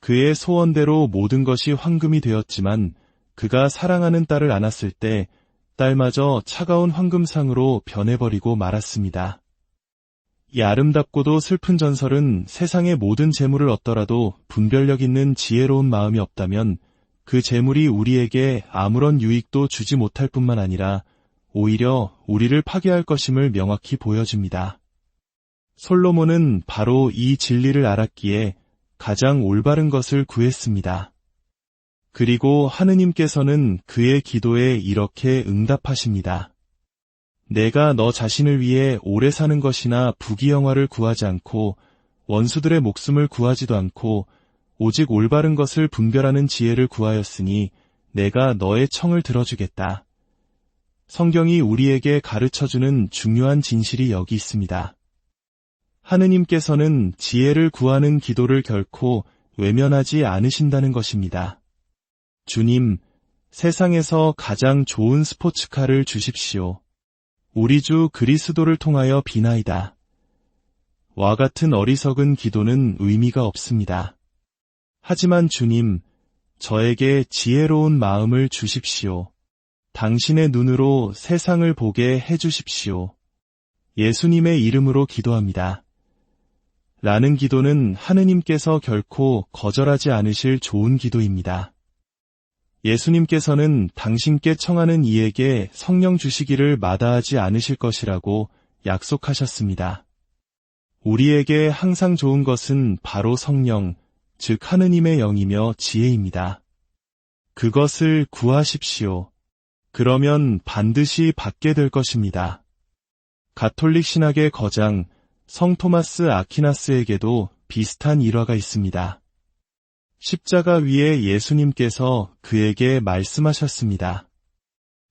그의 소원대로 모든 것이 황금이 되었지만 그가 사랑하는 딸을 안았을 때 딸마저 차가운 황금상으로 변해버리고 말았습니다. 이 아름답고도 슬픈 전설은 세상의 모든 재물을 얻더라도 분별력 있는 지혜로운 마음이 없다면 그 재물이 우리에게 아무런 유익도 주지 못할 뿐만 아니라 오히려 우리를 파괴할 것임을 명확히 보여줍니다. 솔로몬은 바로 이 진리를 알았기에 가장 올바른 것을 구했습니다. 그리고 하느님께서는 그의 기도에 이렇게 응답하십니다. 내가 너 자신을 위해 오래 사는 것이나 부귀영화를 구하지 않고 원수들의 목숨을 구하지도 않고 오직 올바른 것을 분별하는 지혜를 구하였으니 내가 너의 청을 들어주겠다. 성경이 우리에게 가르쳐주는 중요한 진실이 여기 있습니다. 하느님께서는 지혜를 구하는 기도를 결코 외면하지 않으신다는 것입니다. 주님, 세상에서 가장 좋은 스포츠카를 주십시오. 우리 주 그리스도를 통하여 비나이다. 와 같은 어리석은 기도는 의미가 없습니다. 하지만 주님, 저에게 지혜로운 마음을 주십시오. 당신의 눈으로 세상을 보게 해주십시오. 예수님의 이름으로 기도합니다. 라는 기도는 하느님께서 결코 거절하지 않으실 좋은 기도입니다. 예수님께서는 당신께 청하는 이에게 성령 주시기를 마다하지 않으실 것이라고 약속하셨습니다. 우리에게 항상 좋은 것은 바로 성령, 즉 하느님의 영이며 지혜입니다. 그것을 구하십시오. 그러면 반드시 받게 될 것입니다. 가톨릭 신학의 거장 성 토마스 아퀴나스에게도 비슷한 일화가 있습니다. 십자가 위에 예수님께서 그에게 말씀하셨습니다.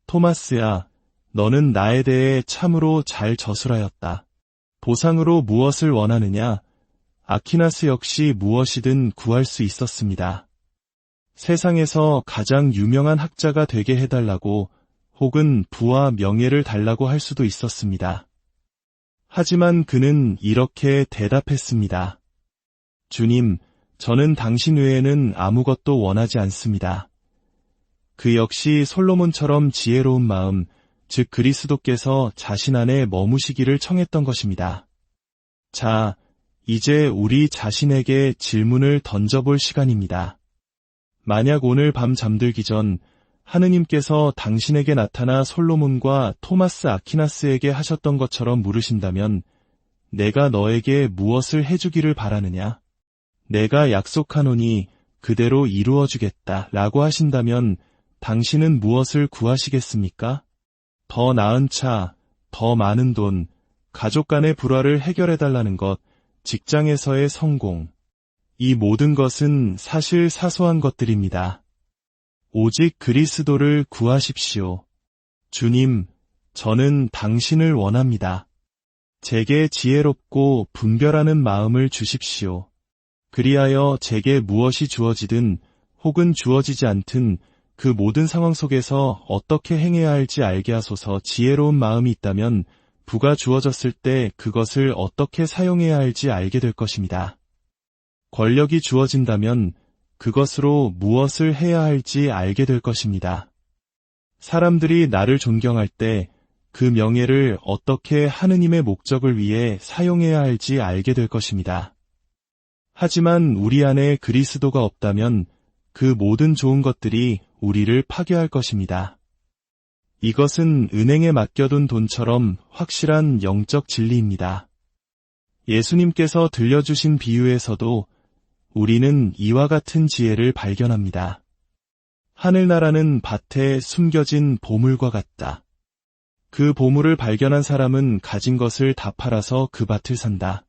토마스야, 너는 나에 대해 참으로 잘 저술하였다. 보상으로 무엇을 원하느냐? 아퀴나스 역시 무엇이든 구할 수 있었습니다. 세상에서 가장 유명한 학자가 되게 해달라고 혹은 부와 명예를 달라고 할 수도 있었습니다. 하지만 그는 이렇게 대답했습니다. 주님, 저는 당신 외에는 아무것도 원하지 않습니다. 그 역시 솔로몬처럼 지혜로운 마음, 즉 그리스도께서 자신 안에 머무시기를 청했던 것입니다. 자, 이제 우리 자신에게 질문을 던져볼 시간입니다. 만약 오늘 밤 잠들기 전 하느님께서 당신에게 나타나 솔로몬과 토마스 아퀴나스에게 하셨던 것처럼 물으신다면 내가 너에게 무엇을 해주기를 바라느냐? 내가 약속하노니 그대로 이루어주겠다 라고 하신다면 당신은 무엇을 구하시겠습니까? 더 나은 차, 더 많은 돈, 가족 간의 불화를 해결해달라는 것, 직장에서의 성공. 이 모든 것은 사실 사소한 것들입니다. 오직 그리스도를 구하십시오. 주님, 저는 당신을 원합니다. 제게 지혜롭고 분별하는 마음을 주십시오. 그리하여 제게 무엇이 주어지든 혹은 주어지지 않든 그 모든 상황 속에서 어떻게 행해야 할지 알게 하소서. 지혜로운 마음이 있다면 부가 주어졌을 때 그것을 어떻게 사용해야 할지 알게 될 것입니다. 권력이 주어진다면 그것으로 무엇을 해야 할지 알게 될 것입니다. 사람들이 나를 존경할 때 그 명예를 어떻게 하느님의 목적을 위해 사용해야 할지 알게 될 것입니다. 하지만 우리 안에 그리스도가 없다면 그 모든 좋은 것들이 우리를 파괴할 것입니다. 이것은 은행에 맡겨둔 돈처럼 확실한 영적 진리입니다. 예수님께서 들려주신 비유에서도 우리는 이와 같은 지혜를 발견합니다. 하늘나라는 밭에 숨겨진 보물과 같다. 그 보물을 발견한 사람은 가진 것을 다 팔아서 그 밭을 산다.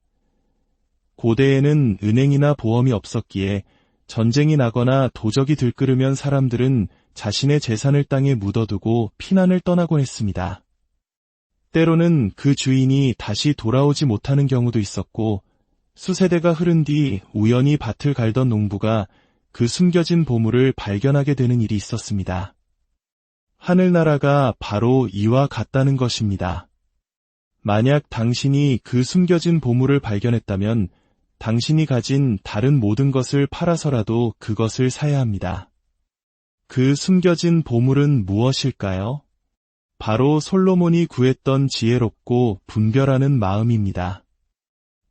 고대에는 은행이나 보험이 없었기에 전쟁이 나거나 도적이 들끓으면 사람들은 자신의 재산을 땅에 묻어두고 피난을 떠나곤 했습니다. 때로는 그 주인이 다시 돌아오지 못하는 경우도 있었고 수세대가 흐른 뒤 우연히 밭을 갈던 농부가 그 숨겨진 보물을 발견하게 되는 일이 있었습니다. 하늘나라가 바로 이와 같다는 것입니다. 만약 당신이 그 숨겨진 보물을 발견했다면 당신이 가진 다른 모든 것을 팔아서라도 그것을 사야 합니다. 그 숨겨진 보물은 무엇일까요? 바로 솔로몬이 구했던 지혜롭고 분별하는 마음입니다.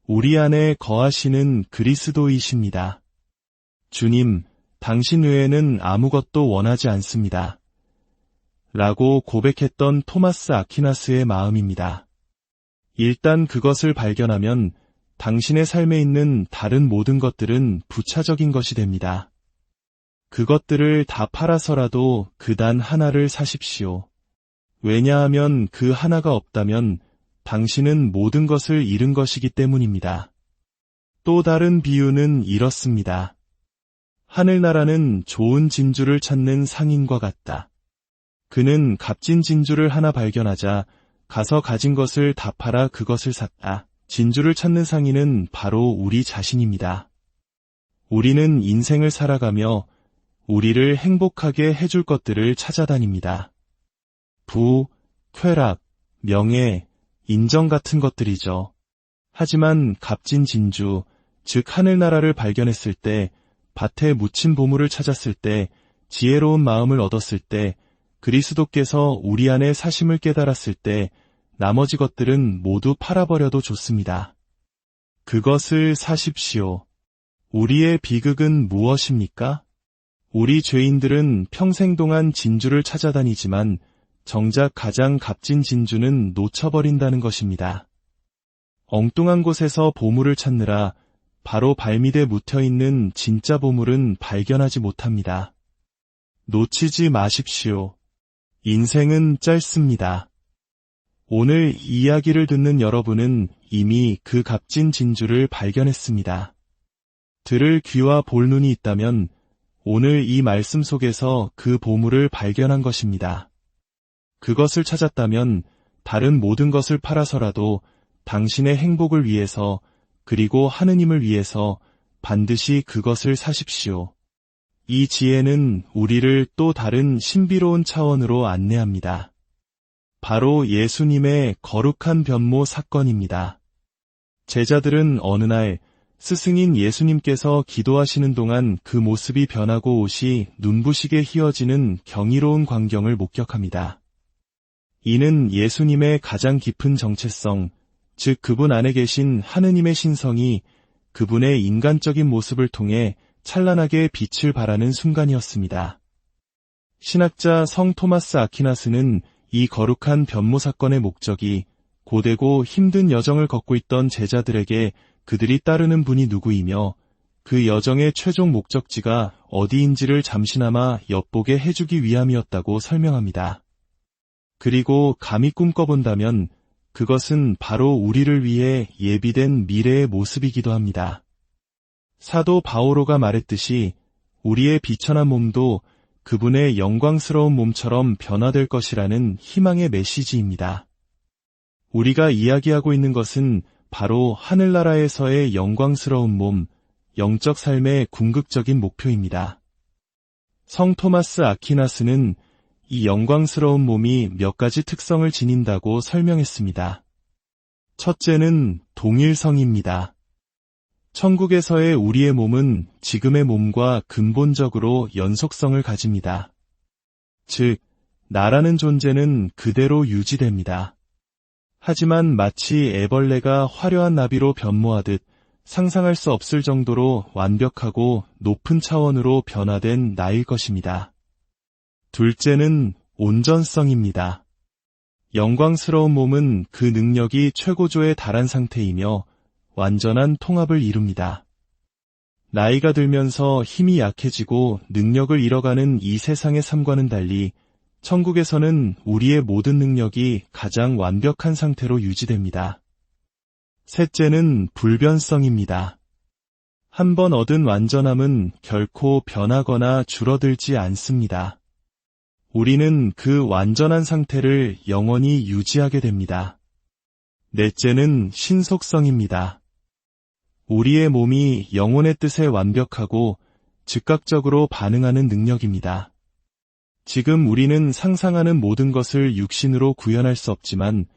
우리 안에 거하시는 그리스도이십니다. 주님, 당신 외에는 아무것도 원하지 않습니다. 라고 고백했던 토마스 아퀴나스의 마음입니다. 일단 그것을 발견하면 당신의 삶에 있는 다른 모든 것들은 부차적인 것이 됩니다. 그것들을 다 팔아서라도 그 단 하나를 사십시오. 왜냐하면 그 하나가 없다면 당신은 모든 것을 잃은 것이기 때문입니다. 또 다른 비유는 이렇습니다. 하늘나라는 좋은 진주를 찾는 상인과 같다. 그는 값진 진주를 하나 발견하자 가서 가진 것을 다 팔아 그것을 샀다. 진주를 찾는 상인은 바로 우리 자신입니다. 우리는 인생을 살아가며 우리를 행복하게 해줄 것들을 찾아다닙니다. 부, 쾌락, 명예, 인정 같은 것들이죠. 하지만 값진 진주, 즉 하늘나라를 발견했을 때, 밭에 묻힌 보물을 찾았을 때, 지혜로운 마음을 얻었을 때, 그리스도께서 우리 안에 사심을 깨달았을 때 나머지 것들은 모두 팔아버려도 좋습니다. 그것을 사십시오. 우리의 비극은 무엇입니까? 우리 죄인들은 평생 동안 진주를 찾아다니지만 정작 가장 값진 진주는 놓쳐버린다는 것입니다. 엉뚱한 곳에서 보물을 찾느라 바로 발밑에 묻혀있는 진짜 보물은 발견하지 못합니다. 놓치지 마십시오. 인생은 짧습니다. 오늘 이야기를 듣는 여러분은 이미 그 값진 진주를 발견했습니다. 들을 귀와 볼 눈이 있다면 오늘 이 말씀 속에서 그 보물을 발견한 것입니다. 그것을 찾았다면 다른 모든 것을 팔아서라도 당신의 행복을 위해서 그리고 하느님을 위해서 반드시 그것을 사십시오. 이 지혜는 우리를 또 다른 신비로운 차원으로 안내합니다. 바로 예수님의 거룩한 변모 사건입니다. 제자들은 어느 날 스승인 예수님께서 기도하시는 동안 그 모습이 변하고 옷이 눈부시게 휘어지는 경이로운 광경을 목격합니다. 이는 예수님의 가장 깊은 정체성, 즉 그분 안에 계신 하느님의 신성이 그분의 인간적인 모습을 통해 찬란하게 빛을 발하는 순간이었습니다. 신학자 성 토마스 아퀴나스는 이 거룩한 변모 사건의 목적이 고되고 힘든 여정을 걷고 있던 제자들에게 그들이 따르는 분이 누구이며 그 여정의 최종 목적지가 어디인지를 잠시나마 엿보게 해주기 위함이었다고 설명합니다. 그리고 감히 꿈꿔본다면 그것은 바로 우리를 위해 예비된 미래의 모습이기도 합니다. 사도 바오로가 말했듯이 우리의 비천한 몸도 그분의 영광스러운 몸처럼 변화될 것이라는 희망의 메시지입니다. 우리가 이야기하고 있는 것은 바로 하늘나라에서의 영광스러운 몸, 영적 삶의 궁극적인 목표입니다. 성 토마스 아퀴나스는 이 영광스러운 몸이 몇 가지 특성을 지닌다고 설명했습니다. 첫째는 동일성입니다. 천국에서의 우리의 몸은 지금의 몸과 근본적으로 연속성을 가집니다. 즉, 나라는 존재는 그대로 유지됩니다. 하지만 마치 애벌레가 화려한 나비로 변모하듯 상상할 수 없을 정도로 완벽하고 높은 차원으로 변화된 나일 것입니다. 둘째는 온전성입니다. 영광스러운 몸은 그 능력이 최고조에 달한 상태이며 완전한 통합을 이룹니다. 나이가 들면서 힘이 약해지고 능력을 잃어가는 이 세상의 삶과는 달리 천국에서는 우리의 모든 능력이 가장 완벽한 상태로 유지됩니다. 셋째는 불변성입니다. 한번 얻은 완전함은 결코 변하거나 줄어들지 않습니다. 우리는 그 완전한 상태를 영원히 유지하게 됩니다. 넷째는 신속성입니다. 우리의 몸이 영혼의 뜻에 완벽하고 즉각적으로 반응하는 능력입니다. 지금 우리는 상상하는 모든 것을 육신으로 구현할 수 없지만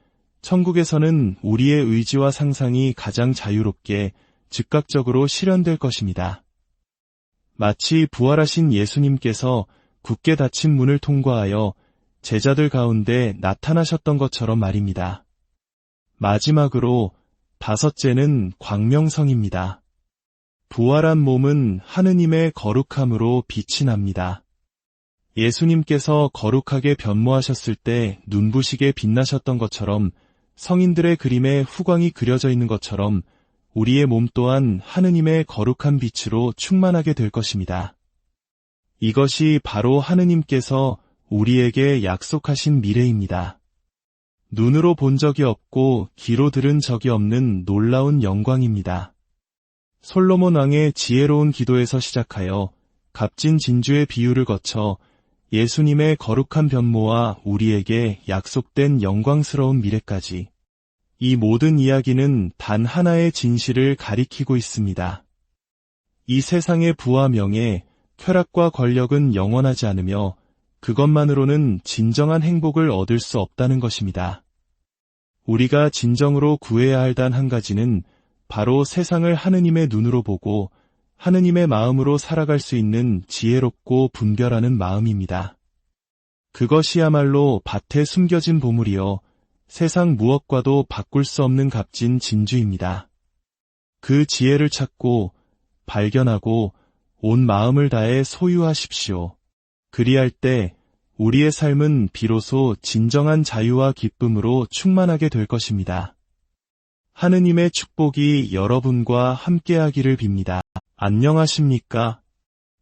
천국에서는 우리의 의지와 상상이 가장 자유롭게 즉각적으로 실현될 것입니다. 마치 부활하신 예수님께서 굳게 닫힌 문을 통과하여 제자들 가운데 나타나셨던 것처럼 말입니다. 마지막으로 다섯째는 광명성입니다. 부활한 몸은 하느님의 거룩함으로 빛이 납니다. 예수님께서 거룩하게 변모하셨을 때 눈부시게 빛나셨던 것처럼 성인들의 그림에 후광이 그려져 있는 것처럼 우리의 몸 또한 하느님의 거룩한 빛으로 충만하게 될 것입니다. 이것이 바로 하느님께서 우리에게 약속하신 미래입니다. 눈으로 본 적이 없고 귀로 들은 적이 없는 놀라운 영광입니다. 솔로몬 왕의 지혜로운 기도에서 시작하여 값진 진주의 비유를 거쳐 예수님의 거룩한 변모와 우리에게 약속된 영광스러운 미래까지 이 모든 이야기는 단 하나의 진실을 가리키고 있습니다. 이 세상의 부와 명예, 쾌락과 권력은 영원하지 않으며 그것만으로는 진정한 행복을 얻을 수 없다는 것입니다. 우리가 진정으로 구해야 할 단 한 가지는 바로 세상을 하느님의 눈으로 보고 하느님의 마음으로 살아갈 수 있는 지혜롭고 분별하는 마음입니다. 그것이야말로 밭에 숨겨진 보물이요 세상 무엇과도 바꿀 수 없는 값진 진주입니다. 그 지혜를 찾고 발견하고 온 마음을 다해 소유하십시오. 그리할 때 우리의 삶은 비로소 진정한 자유와 기쁨으로 충만하게 될 것입니다. 하느님의 축복이 여러분과 함께하기를 빕니다. 안녕하십니까?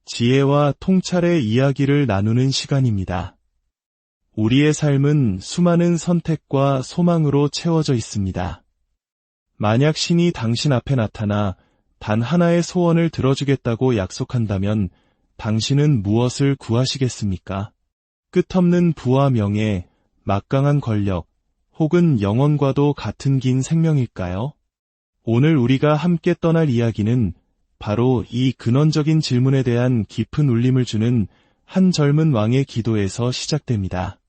지혜와 통찰의 이야기를 나누는 시간입니다. 우리의 삶은 수많은 선택과 소망으로 채워져 있습니다. 만약 신이 당신 앞에 나타나 단 하나의 소원을 들어주겠다고 약속한다면 당신은 무엇을 구하시겠습니까? 끝없는 부와 명예, 막강한 권력, 혹은 영원과도 같은 긴 생명일까요? 오늘 우리가 함께 떠날 이야기는 바로 이 근원적인 질문에 대한 깊은 울림을 주는 한 젊은 왕의 기도에서 시작됩니다.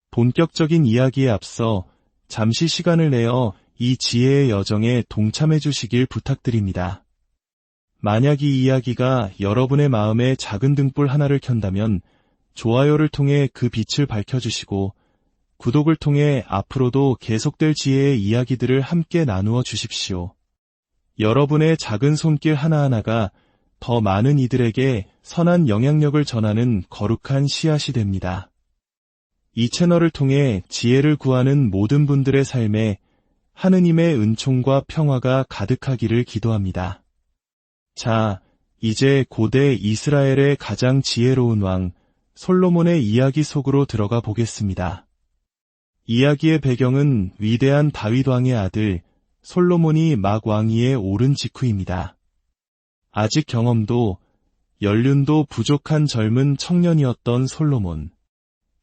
본격적인 이야기에 앞서 잠시 시간을 내어 이 지혜의 여정에 동참해 주시길 부탁드립니다. 만약 이 이야기가 여러분의 마음에 작은 등불 하나를 켠다면 좋아요를 통해 그 빛을 밝혀주시고 구독을 통해 앞으로도 계속될 지혜의 이야기들을 함께 나누어 주십시오. 여러분의 작은 손길 하나하나가 더 많은 이들에게 선한 영향력을 전하는 거룩한 씨앗이 됩니다. 이 채널을 통해 지혜를 구하는 모든 분들의 삶에 하느님의 은총과 평화가 가득하기를 기도합니다. 자, 이제 고대 이스라엘의 가장 지혜로운 왕 솔로몬의 이야기 속으로 들어가 보겠습니다. 이야기의 배경은 위대한 다윗 왕의 아들 솔로몬이 막 왕위에 오른 직후입니다. 아직 경험도 연륜도 부족한 젊은 청년이었던 솔로몬.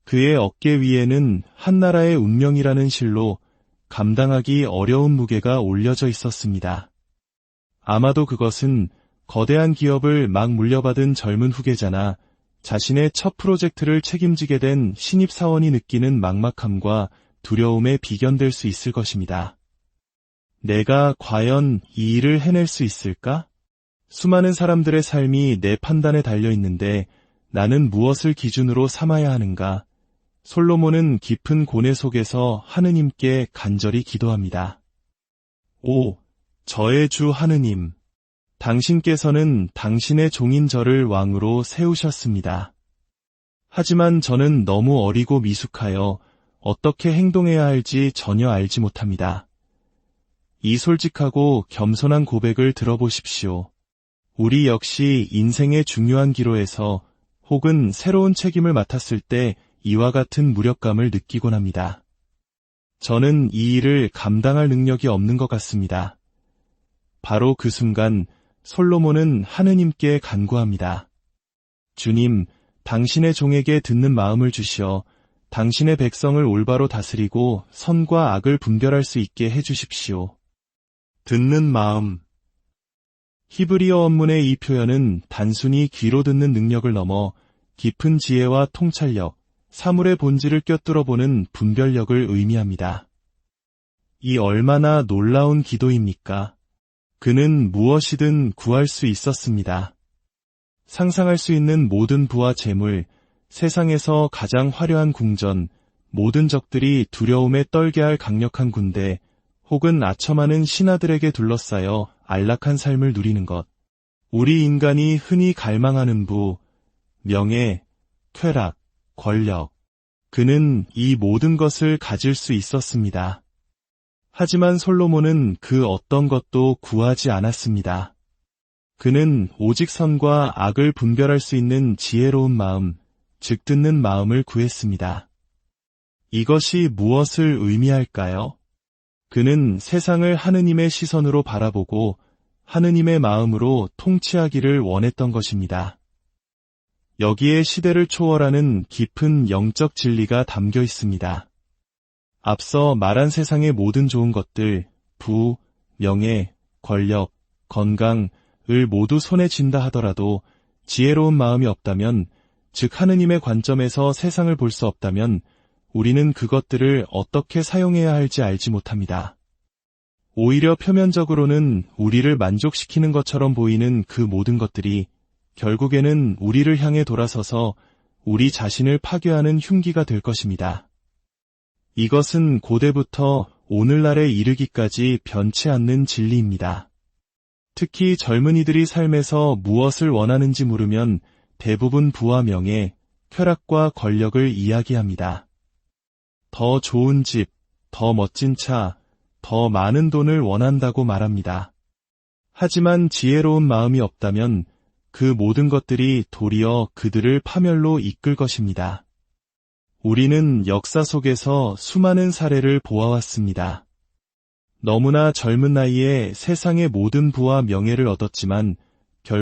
그의 어깨 위에는 한나라의 운명이라는 실로 감당하기 어려운 무게가 올려져 있었습니다. 아마도 그것은 거대한 기업을 막 물려받은 젊은 후계자나 자신의 첫 프로젝트를 책임지게 된 신입사원이 느끼는 막막함과 두려움에 비견될 수 있을 것입니다. 내가 과연 이 일을 해낼 수 있을까? 수많은 사람들의 삶이 내 판단에 달려 있는데 나는 무엇을 기준으로 삼아야 하는가? 솔로몬은 깊은 고뇌 속에서 하느님께 간절히 기도합니다. 오, 저의 주 하느님, 당신께서는 당신의 종인 저를 왕으로 세우셨습니다. 하지만 저는 너무 어리고 미숙하여 어떻게 행동해야 할지 전혀 알지 못합니다. 이 솔직하고 겸손한 고백을 들어보십시오. 우리 역시 인생의 중요한 기로에서 혹은 새로운 책임을 맡았을 때 이와 같은 무력감을 느끼곤 합니다. 저는 이 일을 감당할 능력이 없는 것 같습니다. 바로 그 순간 솔로몬은 하느님께 간구합니다. 주님, 당신의 종에게 듣는 마음을 주시어 당신의 백성을 올바로 다스리고 선과 악을 분별할 수 있게 해주십시오. 듣는 마음. 히브리어 원문의 이 표현은 단순히 귀로 듣는 능력을 넘어 깊은 지혜와 통찰력, 사물의 본질을 꿰뚫어 보는 분별력을 의미합니다. 이 얼마나 놀라운 기도입니까? 그는 무엇이든 구할 수 있었습니다. 상상할 수 있는 모든 부와 재물, 세상에서 가장 화려한 궁전, 모든 적들이 두려움에 떨게 할 강력한 군대, 혹은 아첨하는 신하들에게 둘러싸여 안락한 삶을 누리는 것. 우리 인간이 흔히 갈망하는 부, 명예, 쾌락, 권력. 그는 이 모든 것을 가질 수 있었습니다. 하지만 솔로몬은 그 어떤 것도 구하지 않았습니다. 그는 오직 선과 악을 분별할 수 있는 지혜로운 마음, 즉 듣는 마음을 구했습니다. 이것이 무엇을 의미할까요? 그는 세상을 하느님의 시선으로 바라보고 하느님의 마음으로 통치하기를 원했던 것입니다. 여기에 시대를 초월하는 깊은 영적 진리가 담겨 있습니다. 앞서 말한 세상의 모든 좋은 것들, 부, 명예, 권력, 건강을 모두 손에 쥔다 하더라도 지혜로운 마음이 없다면, 즉 하느님의 관점에서 세상을 볼 수 없다면 우리는 그것들을 어떻게 사용해야 할지 알지 못합니다. 오히려 표면적으로는 우리를 만족시키는 것처럼 보이는 그 모든 것들이 결국에는 우리를 향해 돌아서서 우리 자신을 파괴하는 흉기가 될 것입니다. 이것은 고대부터 오늘날에 이르기까지 변치 않는 진리입니다. 특히 젊은이들이 삶에서 무엇을 원하는지 물으면 대부분 부와 명예, 쾌락과 권력을 이야기합니다. 더 좋은 집, 더 멋진 차, 더 많은 돈을 원한다고 말합니다. 하지만 지혜로운 마음이 없다면 그 모든 것들이 도리어 그들을 파멸로 이끌 것입니다. 우리는 역사 속에서 수많은 사례를 보아왔습니다. 너무나 젊은 나이에 세상의 모든 부와 명예를 얻었지만